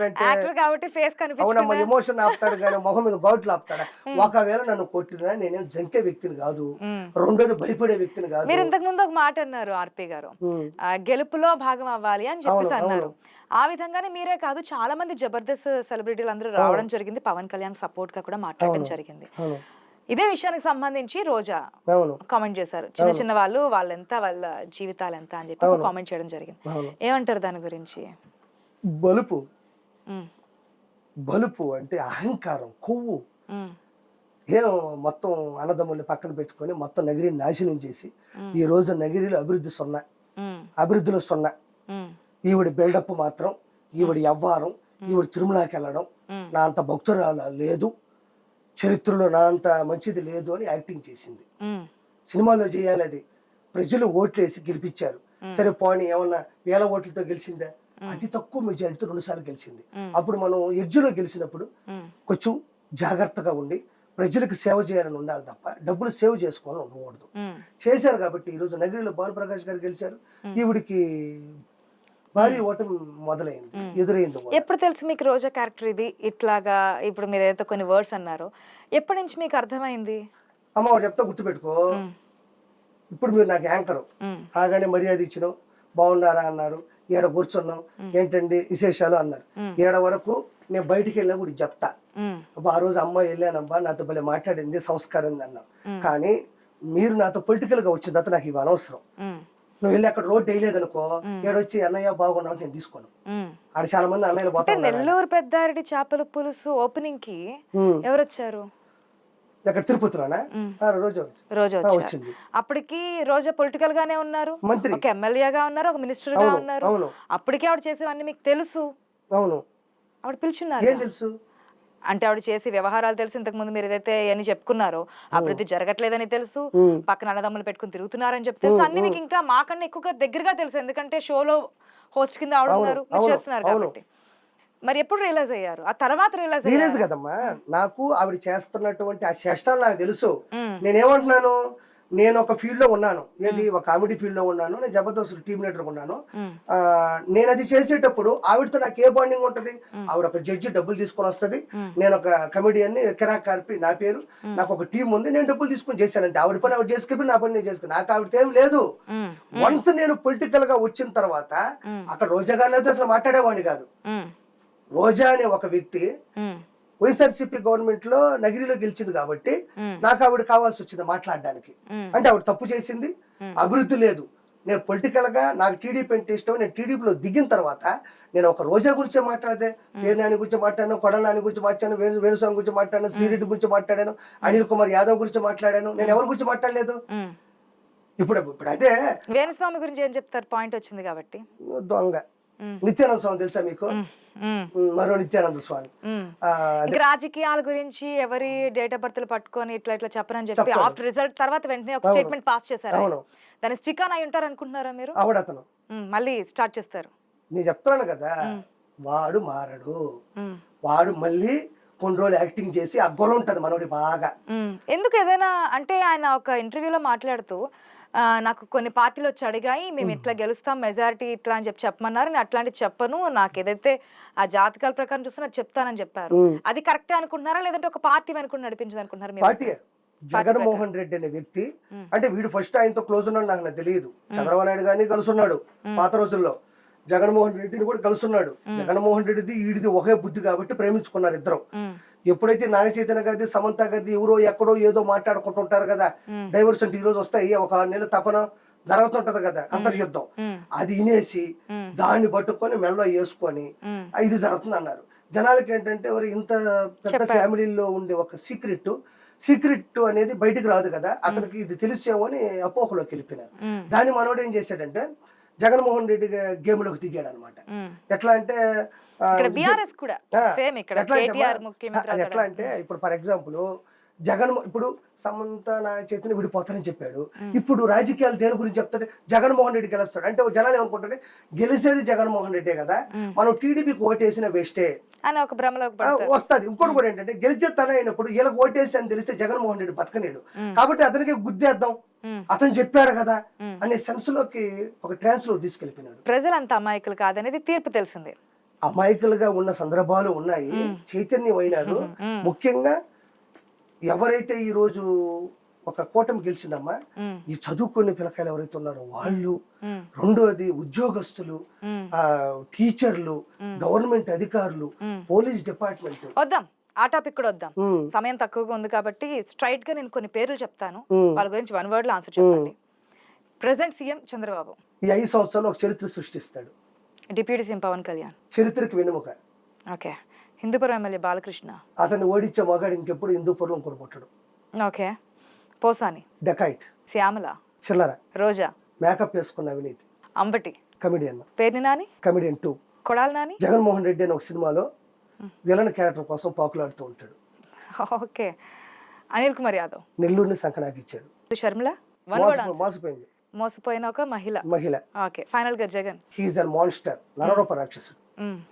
అంటే కాబట్టి ఫేస్ కనిపిస్తుంది. అవునమ్మా, ఎమోషన్ ఆపుతాడు కానీ మొహం మీద గాట్లు ఆపుతాడా? ఒకవేళ నన్ను కొట్టినా నేనేం జంకే వ్యక్తిని కాదు, రెండోది భయపడే వ్యక్తిని కాదు. మీరు ఇంతకు ముందు ఒక మాట అన్నారు ఆర్పి గారు, గెలుపులో భాగం అవ్వాలి అని చెప్పేసి అన్నారు. ఆ విధంగానే మీరే కాదు, చాలా మంది జబర్దస్త్ సెలబ్రిటీలు అందరూ రావడం జరిగింది, పవన్ కళ్యాణ్ సపోర్ట్ గా కూడా మాట్లాడడం జరిగింది. ఇదే విషయానికి సంబంధించి రోజా కామెంట్ చేశారు, చిన్న చిన్న వాళ్ళెంత, వాళ్ళ జీవితాలు ఎంత అని చెప్పి కామెంట్ చేయడం జరిగింది. ఏమంటారు దాని గురించి? బలుపు అంటే అహంకారం, కొవ్వు. ఏం మొత్తం అన్నదమ్ముల్ని పక్కన పెట్టుకొని మొత్తం నగిరిని నాశనం చేసి ఈ రోజు నగిరిలో అభివృద్ధిలో సున్నా. ఈవిడ బిల్డప్ మాత్రం, ఈవిడ వ్యవహారం, ఈవిడ తిరుమలకి వెళ్ళడం, నా అంత భక్తురాలు లేదు, చరిత్రలో నా అంత మంచిది లేదు అని యాక్టింగ్ చేసింది. సినిమాలో చేయాలి, అది ప్రజలు ఓట్లేసి గెలిపించారు. సరే పోనీ, ఏమన్నా 1000 ఓట్లతో గెలిచిందా? అతి తక్కువ మెజారిటీతో 2 సార్లు గెలిచింది. అప్పుడు మనం ఎడ్జ్లో గెలిచినప్పుడు కొంచెం జాగ్రత్తగా ఉండి ప్రజలకు సేవ చేయాలని ఉండాలి తప్ప డబ్బులు సేవ్ చేసుకోవాలని ఉండకూడదు. చేశారు కాబట్టి ఈరోజు నగరిలో భానుప్రకాష్ గారు గెలిచారు, ఈవిడికి భారీ ఓటమి మొదలైంది, ఎదురైంది. ఎప్పుడు తెలుసు మీకు రోజా క్యారెక్టర్ ఇది ఇట్లాగా? ఇప్పుడు మీరు ఏదైతే కొన్ని వర్డ్స్ అన్నారో, ఎప్పటి నుంచి మీకు అర్థమైంది? అమ్మ ఒకటి చెప్తా, గుర్తుపెట్టుకో. ఇప్పుడు మీరు నాకు యాంకరు రాగానే మర్యాద ఇచ్చినాం, బాగున్నారా అన్నారు, ఏడ కూర్చున్నాం, ఏంటండి విశేషాలు అన్నారు. ఏడ వరకు నేను బయటికి వెళ్ళినప్పుడు చెప్తా, అబ్బా ఆ రోజు అమ్మ వెళ్ళానబ్బా నాతో భలే మాట్లాడింది, సంస్కారం ఉంది అన్నాం. కానీ మీరు నాతో పొలిటికల్ గా వచ్చిన తర్వాత నాకు ఇవి అనవసరం. నువ్వు వెళ్ళి అక్కడ రోడ్ వేయలేదనుకో, ఏడొచ్చి అన్నయ్య బాగున్నావు నేను తీసుకోను. ఆడ చాలా మంది అన్నయ్యలు పోతా ఉన్నారు. నెల్లూరు పెద్దారెడ్డి చేపల పులుసు ఓపెనింగ్ కి ఎవరు వచ్చారు? అక్కడ తిరుపతిలోనా రోజు వచ్చింది. అప్పటికి రోజా పొలిటికల్ గానే ఉన్నారు, మంత్రి, ఒక ఎమ్మెల్యేగా ఉన్నారు, ఒక మినిస్టర్ గా ఉన్నారు. అప్పటికే ఆవిడ చేసేవన్నీ మీకు తెలుసు. అవును, ఆవిడ పిలుచున్నారు. ఏం తెలుసు అంటే ఆవిడ చేసి వ్యవహారాలు తెలుసు. ఇంతకు ముందు మీరు ఏదైతే అని చెప్పుకున్నారో అభివృద్ధి జరగట్లేదని తెలుసు, పక్కన అన్నదమ్ములు పెట్టుకుని తిరుగుతున్నారని చెప్పి తెలుసు. అన్ని మీకు ఇంకా మాకన్నా ఎక్కువగా దగ్గరగా తెలుసు, ఎందుకంటే షోలో హోస్ట్ కింద ఆవిడ ఉన్నారు, చేస్తున్నారు కాబట్టి. మరి ఎప్పుడు రియలైజ్ అయ్యారు? ఆ తర్వాత రియలైజ్ కదమ్మా, నాకు ఆవిడ చేస్తున్నటువంటి ఆ చేష్టాలు నాకు తెలుసు. నేనేమంటున్నాను, నేను ఒక ఫీల్డ్ లో ఉన్నాను, ఏది ఒక కామెడీ ఫీల్డ్ లో ఉన్నాను, నేను జబర్దస్త్ టీమ్ లీడర్ ఉన్నాను. నేను అది చేసేటప్పుడు ఆవిడతో నాకు ఏ బాండింగ్ ఉంటది? ఆవిడ ఒక జడ్జి డబ్బులు తీసుకొని వస్తుంది, నేను ఒక కమెడియన్ ని కిరాక్ కార్పి నా పేరు, నాకు ఒక టీం ఉంది, నేను డబ్బులు తీసుకొని చేశానంటే ఆవిడ పని ఆవిడ చేసుకుని నా పని నేను చేసుకుని, నాకు ఆవిడతో ఏం లేదు. వన్స్ నేను పొలిటికల్ గా వచ్చిన తర్వాత అక్కడ రోజా గారితో అసలు మాట్లాడేవాడిని కాదు. రోజా అనే ఒక వ్యక్తి వైఎస్ఆర్సీపీ గవర్నమెంట్ లో నగిరిలో గెలిచింది కాబట్టి నాకు ఆవిడ కావాల్సి వచ్చింది మాట్లాడడానికి. అంటే ఆవిడ తప్పు చేసింది, అభివృద్ధి లేదు. నేను పొలిటికల్ గా నాకు టీడీపీ అంటే ఇష్టం. నేను టీడీపీలో దిగిన తర్వాత నేను ఒక రోజా గురించి మాట్లాడితే, పేరు నాని గురించి మాట్లాడాను, కొడల నాని గురించి మాట్లాడాను, వేణుస్వామి గురించి మాట్లాడాను, శ్రీరెడ్డి గురించి మాట్లాడాను, అనిల్ కుమార్ యాదవ్ గురించి మాట్లాడాను. నేను ఎవరి గురించి మాట్లాడలేదు. ఇప్పుడు అదే వేణుస్వామి గురించి ఏం చెప్తారు? పాయింట్ వచ్చింది కాబట్టి. దొంగ నిత్యానంద స్వామి తెలుసా మీకు? మరో నిత్యానంద స్వామి. రాజకీయాల గురించి ఎవరి డేట్ ఆఫ్ బర్త్ పట్టుకొని ఇట్లా ఇట్లా చెప్పనని చెప్పి ఆఫ్టర్ రిజల్ట్ తర్వాత వెంటనే ఒక స్టేట్మెంట్ పాస్ చేశారు. దాని స్టిక్ ఆన్ అయి ఉంటారు అనుకుంటున్నారా మీరు? ఆవిడతను మళ్ళీ స్టార్ట్ చేస్తారు. నేను చెప్తున్నాను కదా, వాడు మారడు, వాడు మళ్ళీ కొన్ని రోజులు యాక్టింగ్ చేసి అగ్గోలు ఉంటది మనోడి బాగా. ఎందుకు ఏదైనా అంటే ఆయన ఒక ఇంటర్వ్యూలో మాట్లాడుతూ నాకు కొన్ని పార్టీలు వచ్చి అడిగాయి, మేము ఇట్లా గెలుస్తాం మెజారిటీ ఇట్లా అని చెప్పమన్నారు, నేను అట్లాంటి చెప్పను, నాకు ఏదైతే ఆ జాతకాల ప్రకారం చూస్తున్నా చెప్తానని చెప్పారు. అది కరెక్టే అనుకుంటున్నారా, లేదంటే ఒక పార్టీ అనుకుని నడిపించదు అనుకుంటున్నారు? పార్టీ జగన్మోహన్ రెడ్డి అనే వ్యక్తి అంటే వీడు ఫస్ట్ ఆయనతో క్లోజ్ ఉన్నాడు నాకు తెలియదు. చంద్రబాబు నాయుడు గారిని కలుసున్నాడు పాత రోజుల్లో, జగన్మోహన్ రెడ్డిని కూడా కలుసున్నాడు. జగన్మోహన్ రెడ్డిది ఈడిది ఒకే బుద్ధి కాబట్టి ప్రేమించుకున్నారు ఇద్దరు. ఎప్పుడైతే నాగ చైతన్య గారిది సమంత గారిది ఎవరో ఎక్కడో ఏదో మాట్లాడుకుంటుంటారు కదా, డైవర్స్ అంటే ఈ రోజు వస్తాయి, ఒక 6 నెలల తపన జరుగుతుంటది కదా అంతర్యుద్ధం, అది వినేసి దాన్ని పట్టుకొని మెల్లో వేసుకొని ఇది జరుగుతుంది అన్నారు. జనాలకి ఏంటంటే ఎవరు ఇంత పెద్ద ఫ్యామిలీలో ఉండే ఒక సీక్రెట్ అనేది బయటికి రాదు కదా, అతనికి ఇది తెలిసేమో అని అపోహలోకి వెళ్ళిపోయినారు. దాన్ని మనోడు ఏం చేశాడంటే జగన్మోహన్ రెడ్డి గేమ్ లోకి దిగాడు అనమాట. ఎట్లా అంటే ఎట్లా అంటే ఇప్పుడు ఫర్ ఎగ్జాంపుల్ ఇప్పుడు సమంత నాగ చైతన్య విడిపోతానని చెప్పాడు. ఇప్పుడు రాజకీయాలు దేని గురించి చెప్తాడు? జగన్మోహన్ రెడ్డి గెలుస్తాడు అంటే జనాలు ఏమనుకుంటారు, గెలిచేది జగన్మోహన్ రెడ్డే కదా, మనం టీడీపీకి ఓటేసిన వేస్టే అని ఒక భ్రమలోకి వస్తుంది. ఇంకోటి కూడా ఏంటంటే గెలిచే తన అయినప్పుడు వీళ్ళకి ఓటేసి అని తెలిస్తే జగన్మోహన్ రెడ్డి బతకనేడు కాబట్టి అతనికి గుద్దేద్దాం, అతను చెప్పాడు కదా అనే సెన్స్ లోకి ఒక ట్రాన్స్ లో తీసుకెళ్లిపోయినాడు. ప్రజలు అంత అమాయకులు కాదనేది తీర్పు తెలిసింది. అమాయకులుగా ఉన్న సందర్భాలు ఉన్నాయి, చైతన్యం అయినారు. ముఖ్యంగా ఎవరైతే ఈ రోజు ఒక కూటమి గెలిచిందమ్మా, ఈ చదువుకునే పిల్లకాయలు ఎవరైతే ఉన్నారో వాళ్ళు, రెండోది ఉద్యోగస్తులు, టీచర్లు, గవర్నమెంట్ అధికారులు, పోలీస్ డిపార్ట్మెంట్. వద్దాం ఆ టాపిక్ కూడా వద్దాం, సమయం తక్కువగా ఉంది కాబట్టి స్ట్రైట్ గా నేను కొన్ని పేర్లు చెప్తాను, వాళ్ళ గురించి 1 word లో ఆన్సర్ చెప్పండి. ప్రెసెంట్ సీఎం చంద్రబాబు ఈ 5 సంవత్సరాలు ఒక చరిత్ర సృష్టిస్తాడు. డిప్యూటీ సీఎం పవన్ కళ్యాణ్ చరిత్రకి వెనుముక. ఓకే. హిందూపురం ఎమ్మెల్యే బాలకృష్ణ. అతన్ని ఓడించే మగాడు ఇంకెప్పుడు హిందూపురం కొడుకుంటాడు. ఓకే. పోసాని డెకైట్. శ్యామల చిల్లర. రోజా మేకప్ వేసుకున్న అవినీతి. అంబటి కమిడియన్. పేర్ని నాని కమిడియన్ 2. కొడాలి నాని జగన్మోహన్ రెడ్డి అని ఒక సినిమాలో విలన్ క్యారెక్టర్ కోసం పాకులాడుతూ ఉంటాడు. ఓకే. అనిల్ కుమార్ యాదవ్ నెల్లూరుని సంకనాకి ఇచ్చాడు. షర్మిల మోసపోయింది, మోసపోయిన ఒక మహిళ. ఓకే. ఫైనల్ గా Jagan he is a monster, నరరూప రాక్షసుడు.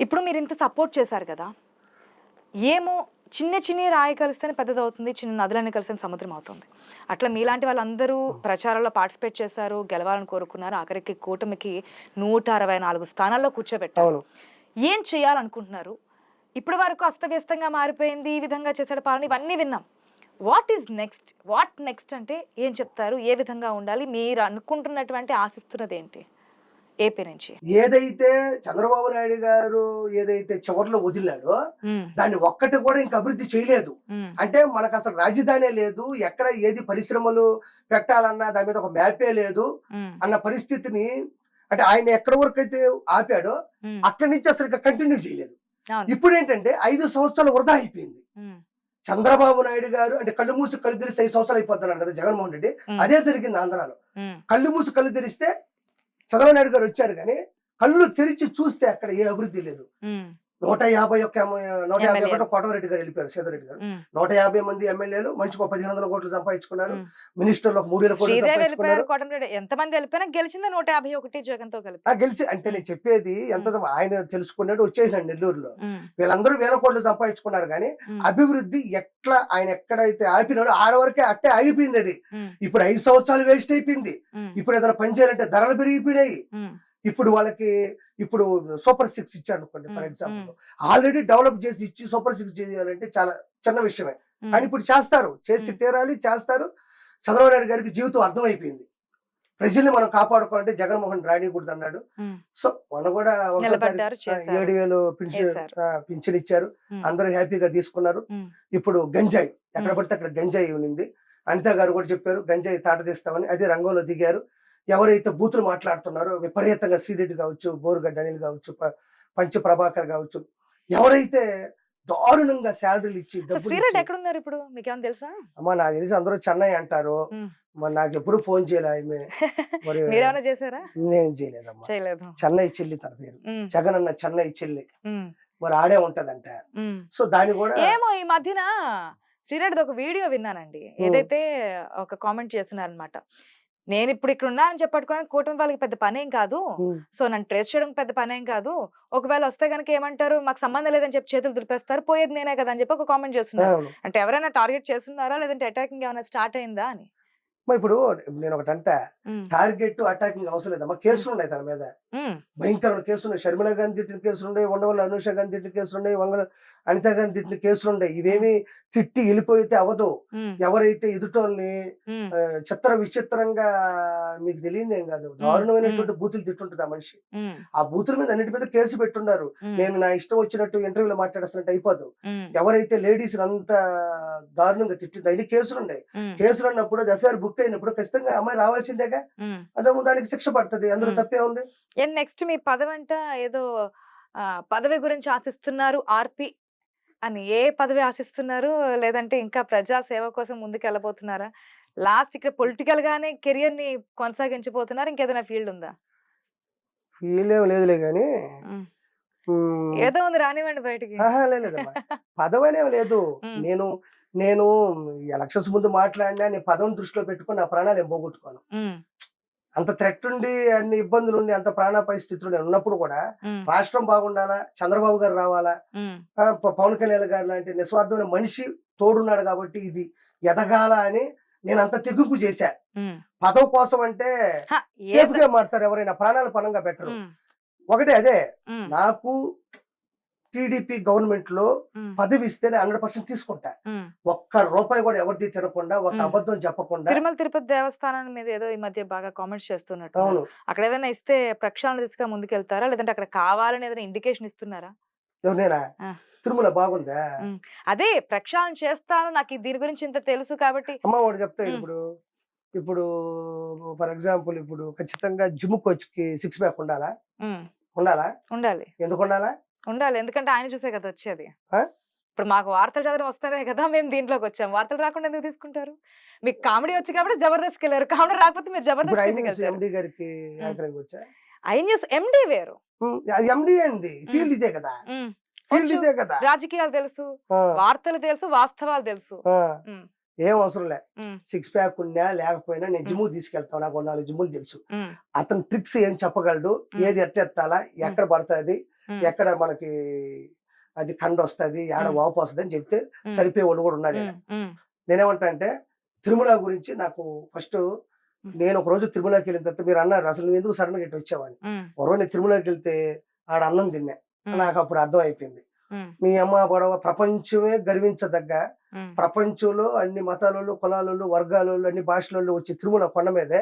ఇప్పుడు మీరు ఇంత సపోర్ట్ చేశారు కదా, ఏమో చిన్న రాయి కలిస్తేనే పెద్దదవుతుంది, చిన్న నదులన్నీ కలిస్తే సముద్రం అవుతుంది. అట్లా మీలాంటి వాళ్ళందరూ ప్రచారంలో పార్టిసిపేట్ చేశారు, గెలవాలని కోరుకున్నారు, ఆఖరికి కూటమికి 164 స్థానాల్లో కూర్చోబెట్టారు. ఏం చేయాలనుకుంటున్నారు? ఇప్పటి వరకు అస్తవ్యస్తంగా మారిపోయింది, ఈ విధంగా చేశాడు పాలన, ఇవన్నీ విన్నాం. వాట్ నెక్స్ట్ అంటే ఏం చెప్తారు? ఏ విధంగా ఉండాలి? మీరు అనుకుంటున్నటువంటి ఆశిస్తున్నది ఏంటి ఏపీ నుంచి? ఏదైతే చంద్రబాబు నాయుడు గారు ఏదైతే చివరిలో వదిలాడో దాన్ని ఒక్కటి కూడా ఇంక అభివృద్ధి చేయలేదు. అంటే మనకు అసలు రాజధానే లేదు, ఎక్కడ ఏది పరిశ్రమలు పెట్టాలన్నా దాని మీద ఒక మ్యాపే లేదు అన్న పరిస్థితిని, అంటే ఆయన ఎక్కడ వరకు అయితే ఆపాడో అక్కడి నుంచి అసలు కంటిన్యూ చేయలేదు. ఇప్పుడు ఏంటంటే 5 సంవత్సరాలు వృధా అయిపోయింది. చంద్రబాబు నాయుడు గారు అంటే కళ్ళు మూసి కళ్ళు తెరిస్తే 5 సంవత్సరాలు అయిపోతున్నారు కదా జగన్మోహన్ రెడ్డి. అదే జరిగింది ఆంధ్రాలో. కళ్ళు మూసి కళ్ళు తెరిస్తే చంద్రబాబు నాయుడు గారు వచ్చారు, కానీ కళ్ళు తెరిచి చూస్తే అక్కడ ఏ అభివృద్ధి లేదు. 151 కోటమిరెడ్డి గారు వెళ్ళిపోయారు, సేదరెడ్డి గారు. 150 మంది ఎమ్మెల్యేలు మంచిగా 1500 కోట్లు సంపాదించుకున్నారు. మినిస్టర్లు 3000 కోట్లు సంపాదించుకున్నారు. ఎంతమంది వెళ్ళిపోయినా గెలిచింది 151 జగన్ తో కలిపి. గెలిచి అంటే నేను చెప్పేది ఎంత ఆయన తెలుసుకున్నాడు, వచ్చేసినాడు నెల్లూరులో. వీళ్ళందరూ 1000 కోట్లు సంపాదించుకున్నారు, కానీ అభివృద్ధి ఎట్లా ఆయన ఎక్కడైతే ఆపినాడో ఆడ వరకే అట్టే ఆగిపోయింది. అది ఇప్పుడు 5 సంవత్సరాలు వేస్ట్ అయిపోయింది. ఇప్పుడు ఏదైనా పని చేయాలంటే ధరలు పెరిగిపోయినాయి. ఇప్పుడు వాళ్ళకి ఇప్పుడు సూపర్ 6 ఇచ్చారు అనుకోండి ఫర్ ఎగ్జాంపుల్, ఆల్రెడీ డెవలప్ చేసి ఇచ్చి సూపర్ 6 చేయాలంటే చాలా చిన్న విషయమే. కానీ ఇప్పుడు చేస్తారు, చేసి తీరాలి, చేస్తారు. చంద్రబాబు నాయుడు గారికి జీవితం అర్థమైపోయింది. ప్రజల్ని మనం కాపాడుకోవాలంటే జగన్మోహన్ రాణికూడదు అన్నాడు. సో మనం కూడా 7,000 పింఛన్ ఇచ్చారు, అందరూ హ్యాపీగా తీసుకున్నారు. ఇప్పుడు గంజాయి ఎక్కడ పడితే అక్కడ గంజాయి ఉంది. అనిత గారు కూడా చెప్పారు గంజాయి తాట తీస్తామని, అదే రంగంలో దిగారు. ఎవరైతే బూతులు మాట్లాడుతున్నారో విపరీతంగా శ్రీరెడ్డి కావచ్చు, బోరుగడ్డ అనిల్ కావచ్చు, పంచ ప్రభాకర్ కావచ్చు, ఎవరైతే దారుణంగా శాలరీలు ఇచ్చి ఎక్కడున్నారు ఇప్పుడు మీకేమైనా తెలుసా? అమ్మా నాకు తెలిసి అందరూ చెన్నై అంటారు. మరి నాకు ఎప్పుడు ఫోన్ చేయలే ఆమె. మరి నేను చేయలేదమ్మా. చెన్నై చెల్లి తన పేరు, జగన్ అన్న చెన్నై చెల్లి. మరి ఆడే ఉంటదంట. సో దాని కూడా ఏమో ఈ మధ్యన శ్రీరెడ్డి ఒక వీడియో విన్నానండి, ఏదైతే ఒక కామెంట్ చేస్తున్నారు అనమాట. నేను ఇప్పుడు ఇక్కడ ఉన్నానని చెప్పట్టుకోవడానికి కూటమి వాళ్ళకి పెద్ద పనేం కాదు, సో నన్ను ట్రేస్ చేయడం పెద్ద పనేం కాదు, ఒకవేళ వస్తే కనుక ఏమంటారు మాకు సంబంధం లేదని చెప్పి చేతులు దులిపేస్తారు, పోయేది నేనే కదా అని చెప్పి ఒక కామెంట్ చేస్తున్నారు. అంటే ఎవరైనా టార్గెట్ చేస్తున్నారా, లేదంటే అటాకింగ్ ఏమైనా స్టార్ట్ అయిందా అని? ఇప్పుడు నేను ఒకటంటే టార్గెట్ అటాకింగ్ అవసరం లేదమ్మా. కేసులు ఉన్నాయి తన మీద, భయంకరమైన కేసులు ఉన్నాయి. షర్మిల గారిని తిట్టిన కేసులు ఉన్నాయి, ఉండవల్లి అనూష గారిని తిట్టిన కేసులు ఉన్నాయి, వంగల అనిత గారిని తిట్టిన కేసులు ఉన్నాయి. ఇవేమి తిట్టి వెళ్ళిపోయితే అవదు. ఎవరైతే ఎదుటోళ్ళని చిత్ర విచిత్రంగా మీకు తెలియదేం కాదు, దారుణమైనటువంటి బూతులు తిట్టుంటది ఆ మనిషి. ఆ బూతుల మీద అన్నిటి మీద కేసు పెట్టున్నారు. నేను నా ఇష్టం వచ్చినట్టు ఇంటర్వ్యూలో మాట్లాడేస్తున్నట్టు అయిపోదు. ఎవరైతే లేడీస్ అంత దారుణంగా తిట్టిందో అన్ని కేసులు ఉన్నాయి. కేసులు ఉన్నప్పుడు ఎఫ్ఐఆర్ బుక్ అయినప్పుడు ఖచ్చితంగా అమ్మాయి రావాల్సిందేగా, అదే దానికి శిక్ష పడుతుంది, అందులో తప్పే ఉంది. నెక్స్ట్ మీ పదవి అంట ఏదో పదవి గురించి ఆశిస్తున్నారు ఆర్పి అని, ఏ పదవి ఆశిస్తున్నారు, లేదంటే ఇంకా ప్రజా సేవ కోసం ముందుకు వెళ్ళబోతున్నారా? లాస్ట్ ఇక్కడ పొలిటికల్ గానే కెరియర్ ని కొనసాగించబోతున్నారు, ఇంకేదైనా ఫీల్డ్ ఉందా? ఫీల్డ్ ఏం లేదులే గానీ ఏదో ఉంది, రానివ్వండి బయటికి. లేదమ్మా, పదవి అనేవి లేదు. నేను ఎలక్షన్స్ ముందు మాట్లాడినా నేను పదవిని దృష్టిలో పెట్టుకుని నా ప్రాణాలు ఏం పోగొట్టుకోను. అంత థ్రెట్ ఉండి అన్ని ఇబ్బందులు ఉండి అంత ప్రాణాపాయ స్థితిలో నేను ఉన్నప్పుడు కూడా రాష్ట్రం బాగుండాలా, చంద్రబాబు గారు రావాలా, పవన్ కళ్యాణ్ గారు లాంటి నిస్వార్థమైన మనిషి తోడున్నాడు కాబట్టి ఇది ఎదగాల అని నేను అంత తెగింపు చేశా. పదవి కోసం అంటే సేఫ్ గా మారుతారు ఎవరైనా, ప్రాణాల పణంగా పెట్టరు. ఒకటే అదే, నాకు టీడీపీ గవర్నమెంట్ లో పదవి ఇస్తేనే 100% తీసుకుంటా. ఒక్క రూపాయి కూడా ఎవరిది తినకుండా, ఒక అబద్ధం చెప్పకుండా. తిరుమల తిరుపతి దేవస్థానం మీద ఏదో ఈ మధ్య బాగా కామెంట్స్ చేస్తున్నట్టు. అవును, అక్కడ ఏదైనా ఇస్తే ప్రక్షాళన దిశగా ముందుకెళ్తారా, లేదంటే అక్కడ కావాలని ఏదైనా ఇండికేషన్ ఇస్తున్నారా? ఎవరినైనా తిరుమల బాగుందా, అదే ప్రక్షాళన చేస్తాను, నాకు దీని గురించి ఇంత తెలుసు కాబట్టి. అమ్మ వాడు చెప్తా, ఇప్పుడు ఫర్ ఎగ్జాంపుల్ ఇప్పుడు ఖచ్చితంగా జిమ్ కోచ్ కి 6 ప్యాక్ ఉండాలా? ఉండాలి. ఎందుకు ఉండాలి? ఎందుకంటే ఆయన చూసే కదా వచ్చేది. ఇప్పుడు మాకు వార్తలు చదవడం వస్తేనే కదా మేము దీంట్లోకి వచ్చాం. వార్తలు రాకుండా ఎందుకు తీసుకుంటారు? మీకు కామెడీ వచ్చి కాబట్టి జబర్దస్త్ వెళ్ళారు, కామెడీ రాకపోతే మీరు జబర్దస్త్. ఐ న్యూస్ ఎండి వేరు, ఎండి ఏంది, ఫీల్డ్ ఇదే కదా, ఫీల్డ్ ఇదే కదా. రాజకీయాలు తెలుసు, వార్తలు తెలుసు, వాస్తవాలు తెలుసు. ఏం అవసరం లే, 6 ప్యాక్ ఉన్నా లేకపోయినా నేను జిమ్ తీసుకెళ్తాను, నాకు 4 జిమ్ములు తెలుసు. అతను ట్రిక్స్ ఏం చెప్పగలడు, ఏది ఎత్తెత్తాలా, ఎక్కడ పడుతుంది, ఎక్కడ మనకి అది కండ వస్తుంది, ఏడ వాపు వస్తుంది అని చెప్తే సరిపోయే వాళ్ళు కూడా ఉన్నారు. నేనేమంటా అంటే తిరుమల గురించి నాకు ఫస్ట్, నేను ఒక రోజు తిరుమలకి వెళ్ళిన తర్వాత మీరు అన్నారు అసలు నువ్వు ఎందుకు సడన్ గా ఇటు వచ్చావని. ఒక రోజు నేను తిరుమలకి వెళ్తే ఆడ అన్నం తిన్నా, నాకు అప్పుడు అర్థం అయిపోయింది మీ అమ్మ గొడవ ప్రపంచమే గర్వించదగ్గ, ప్రపంచంలో అన్ని మతాలలో, కులాలలో, వర్గాలలో, అన్ని భాషలలో వచ్చి తిరుమల కొండ మీదే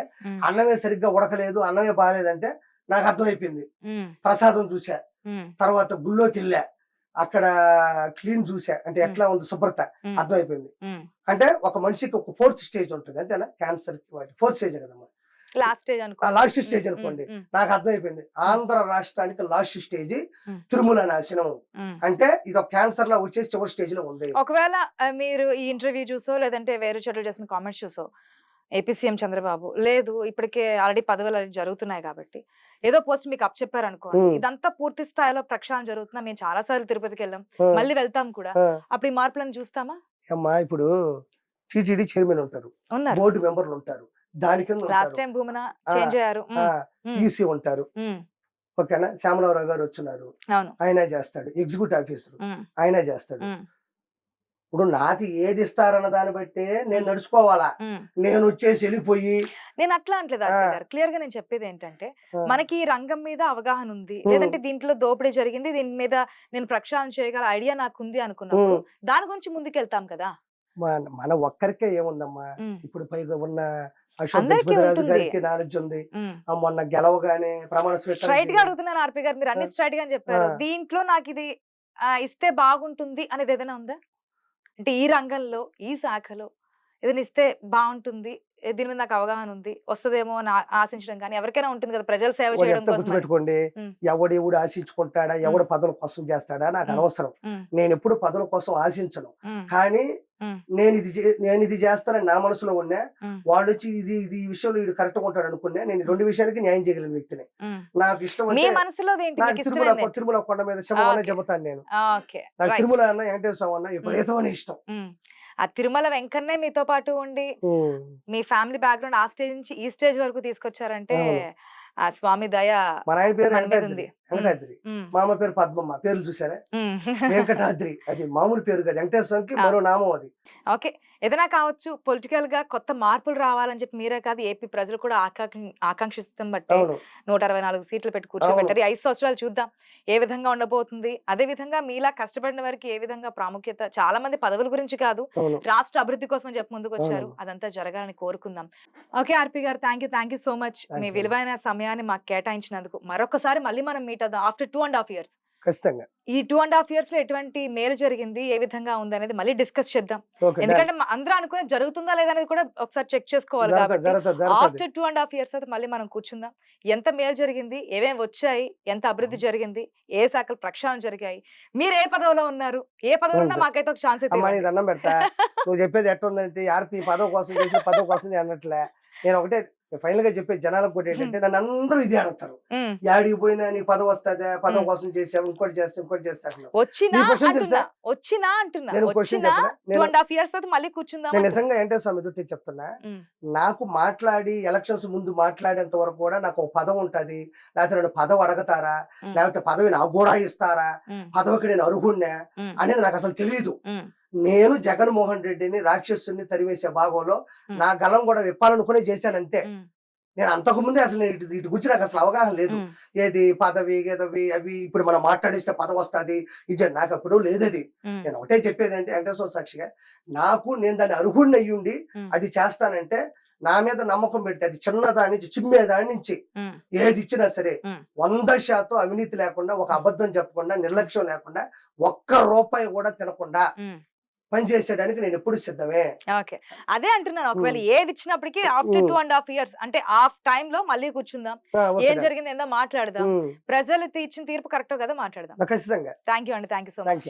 అన్నమే సరిగ్గా ఉడకలేదు, అన్నమే బాగాలేదంటే నాకు అర్థమైపోయింది. ప్రసాదం చూసా, తర్వాత గుళ్ళోకి వెళ్ళా, అక్కడ క్లీన్ చూసా, అంటే ఎట్లా ఉంది శుభ్రత అర్థమైపోయింది. అంటే ఒక మనిషికి ఒక 4th స్టేజ్ ఉంటుంది అంతేనా, క్యాన్సర్ కి వాటి 4th స్టేజ్ కదమ్మా, లాస్ట్ స్టేజ్ అనుకోండి. నాకు అర్థమైపోయింది, ఆంధ్ర రాష్ట్రానికి లాస్ట్ స్టేజ్ తిరుమల నాశనం. అంటే ఇది ఒక క్యాన్సర్ లా వచ్చేసి చివరి స్టేజ్ లో ఉంది. ఒకవేళ మీరు ఈ ఇంటర్వ్యూ చూసో లేదంటే వేరే చోట్ల చేసిన కామెంట్స్ చూసో ఏపీ సీఎం చంద్రబాబు లేదు ఇప్పటికే ఆల్రెడీ పదవులు అవి జరుగుతున్నాయి కాబట్టి ఏదో పోస్ట్ మీకు అప్ చెప్పారు అనుకోండి, ఇదంతా పూర్తి స్థాయిలో ప్రక్షాళన జరుగుతున్నా, మేము చాలా సార్లు తిరుపతికి వెళ్ళాం, మళ్ళీ వెళ్తాం కూడా, అప్పుడు ఈ మార్పులను చూస్తామా? అమ్మా ఇప్పుడు టిటిడి చైర్మన్ ఉంటారు, బోర్డు మెంబర్లు ఉంటారు, దాని కింద లాస్ట్ టైం భూమన చేంజ్ అయ్యారు, ఈసీ ఉంటారు, ఓకేనా, శ్యామరావు గారు వచ్చినారు, ఆయన చేస్తాడు, ఎగ్జిక్యూటివ్ ఆఫీసర్ ఆయన చేస్తాడు. ఇప్పుడు నాకు ఏది ఇస్తారన్న దాన్ని బట్టి నేను నడుచుకోవాలా, నేను వచ్చేసి వెళ్ళిపోయి. నేను అట్లా అంటలేదు, క్లియర్ గా నేను చెప్పేది ఏంటంటే మనకి ఈ రంగం మీద అవగాహన ఉంది, లేదంటే దీంట్లో దోపిడీ జరిగింది, దీని మీద నేను ప్రక్షాళన చేయగల ఐడియా నాకు ఉంది అనుకున్నప్పుడు దాని గురించి ముందుకెళ్తాం కదా. మన ఒక్కరికే ఏముందమ్మా, ఇప్పుడు పైగా ఉన్న అశోక్ గజపతిరాజు గారికి నాలెడ్జ్ ఉంది, మొన్న గెలవగానే ప్రమాణ స్ట్రైట్ గా అడుగుతున్నాను ఆర్పి గారు, మీరు అన్ని స్ట్రైట్ గా చెప్పారు, దీంట్లో నాకు ఇది ఇస్తే బాగుంటుంది అనేది ఏదైనా ఉందా? అంటే ఈ రంగంలో ఈ శాఖలో ఏదైనా ఇస్తే బాగుంటుంది, దీని మీద నాకు అవగాహన ఉంది, వస్తుందేమో అని ఆశించడం కానీ ఎవరికైనా ఉంటుంది కదా, ప్రజల సేవ చేయడం కోసం. గుర్తుపెట్టుకోండి, ఎవడు ఆశించుకుంటాడా, ఎవడు పదవుల కోసం చేస్తాడా నాకు అనవసరం, నేను ఎప్పుడు పదవుల కోసం ఆశించను. కానీ నేను ఇది చేస్తానని నా మనసులో ఉన్నా, వాళ్ళు వచ్చి ఇది ఈ విషయంలో వీడు కరెక్ట్ గా ఉంటాడు అనుకున్నా, నేను 2 విషయాలకి న్యాయం చేయగలిగిన వ్యక్తిని. నాకు ఇష్టం తిరుమల కొండ మీద శివన్న చెబుతాను నేను, నాకు తిరుమల అన్న వెంకటేశ్వర స్వామి అన్న విపరీతమైన ఇష్టం. ఆ తిరుమల వెంకన్నే మీతో పాటు ఉండి మీ ఫ్యామిలీ బ్యాక్గ్రౌండ్ ఆ స్టేజ్ నుంచి ఈ స్టేజ్ వరకు తీసుకొచ్చారంటే ఆ స్వామి దయ. మా ఆయన పేరు వెంకటాద్రి, మా అమ్మ పేరు పద్మమ్మ, పేర్లు చూసారా, వెంకటాద్రి అది మామూలు పేరు కదా, వెంకటేశ్వర స్వామికి మరో నామం అది. ఓకే, ఏదైనా కావచ్చు, పొలిటికల్ గా కొత్త మార్పులు రావాలని చెప్పి మీరే కాదు ఏపీ ప్రజలు కూడా ఆకాంక్షిస్తాం బట్టి 164 సీట్లు పెట్టి కూర్చోబెట్టారు. 5 సంవత్సరాలు చూద్దాం ఏ విధంగా ఉండబోతుంది. అదే విధంగా మీలా కష్టపడిన వారికి ఏ విధంగా ప్రాముఖ్యత, చాలా మంది పదవుల గురించి కాదు రాష్ట్ర అభివృద్ధి కోసం చెప్పి ముందుకు వచ్చారు, అదంతా జరగాలని కోరుకుందాం. ఓకే ఆర్పి గారు, థ్యాంక్ యూ సో మచ్, మీ విలువైన సమయాన్ని మాకు కేటాయించినందుకు. మరొకసారి మళ్ళీ మనం మీట్ అవుదాం ఆఫ్టర్ 2.5 years. ఖచ్చితంగా ఈ 2.5 years లో ఎటువంటి మేలు జరిగింది, ఏ విధంగా ఉంది అనేది మళ్ళీ డిస్కస్ చేద్దాం. ఎందుకంటే అందరూ అనుకునే జరుగుతుందా లేదా అనేది కూడా ఒకసారి చెక్ చేసుకోవాలి కాబట్టి ఆఫ్టర్ 2.5 years అయితే మళ్ళీ మనం కూర్చుందాం. ఎంత మేలు జరిగింది, ఏమేమి వచ్చాయి, ఎంత అభివృద్ధి జరిగింది, ఏ శాఖలు ప్రక్షాళన జరిగాయి, మీరు ఏ పదవిలో ఉన్నారు, ఏ పదవి ఉన్నా మాకైతే ఒక ఛాన్స్ అయితే. దండం పెడతా, నువ్వు చెప్పేది ఎట్టుందంటే ఆర్పి పదవి కోసం చేసి పదవి కోసం అన్నట్లే. నేను ఒకటే ఫైనల్ గా చెప్పే జనాలకు కూడా ఏంటంటే, నన్ను అందరూ ఇది అడుగుతారు, యాడికి పోయినా నీ పదవి వస్తుందా, పదవి కోసం చేసావు, ఇంకోటి చేస్తా నేను నిజంగా ఏంటో స్వామి దుట్టి చెప్తున్నా, నాకు మాట్లాడి ఎలక్షన్స్ ముందు మాట్లాడేంత వరకు కూడా నాకు ఒక పదవి ఉంటది, లేకపోతే నన్ను పదవి అడగతారా, లేకపోతే పదవి నాకు కూడా ఇస్తారా, పదవికి నేను అర్హుడినా అనేది నాకు అసలు తెలియదు. నేను జగన్మోహన్ రెడ్డిని రాక్షసుని తరివేసే భాగంలో నా గలం కూడా విప్పాలనుకునే చేశాను అంతే. నేను అంతకు ముందే అసలు ఇటు గురించి నాకు అసలు అవగాహన లేదు. ఏది పదవి ఏదవి అవి ఇప్పుడు మనం మాట్లాడిస్తే పదవి వస్తుంది ఇది నాకు అప్పుడు లేదది. నేను ఒకటే చెప్పేది అంటే వెంకటేశ్వర సాక్షిగా నేను దాన్ని అర్హుడిని అయ్యుండి అది చేస్తానంటే నా మీద నమ్మకం పెడితే అది చిన్నదాని నుంచి చిమ్మేదాని నుంచి ఏది ఇచ్చినా సరే 100% అవినీతి లేకుండా, ఒక అబద్ధం చెప్పకుండా, నిర్లక్ష్యం లేకుండా, ఒక్క రూపాయి కూడా తినకుండా పనిచేసేయడానికి నేను ఎప్పుడు సిద్ధమే. ఓకే, అదే అంటున్నాను. ఒకవేళ ఏది ఇచ్చినప్పటికీ ఆఫ్టర్ 2.5 years అంటే ఆఫ్ టైమ్ లో మళ్ళీ కూర్చుందాం, ఏం జరిగింది ఏందో మాట్లాడదాం, ప్రజలు ఇచ్చిన తీర్పు కరెక్ట్ కదా మాట్లాడదాం. ఖచ్చితంగా. థ్యాంక్ యూ అండి, థ్యాంక్ యూ సో మచ్.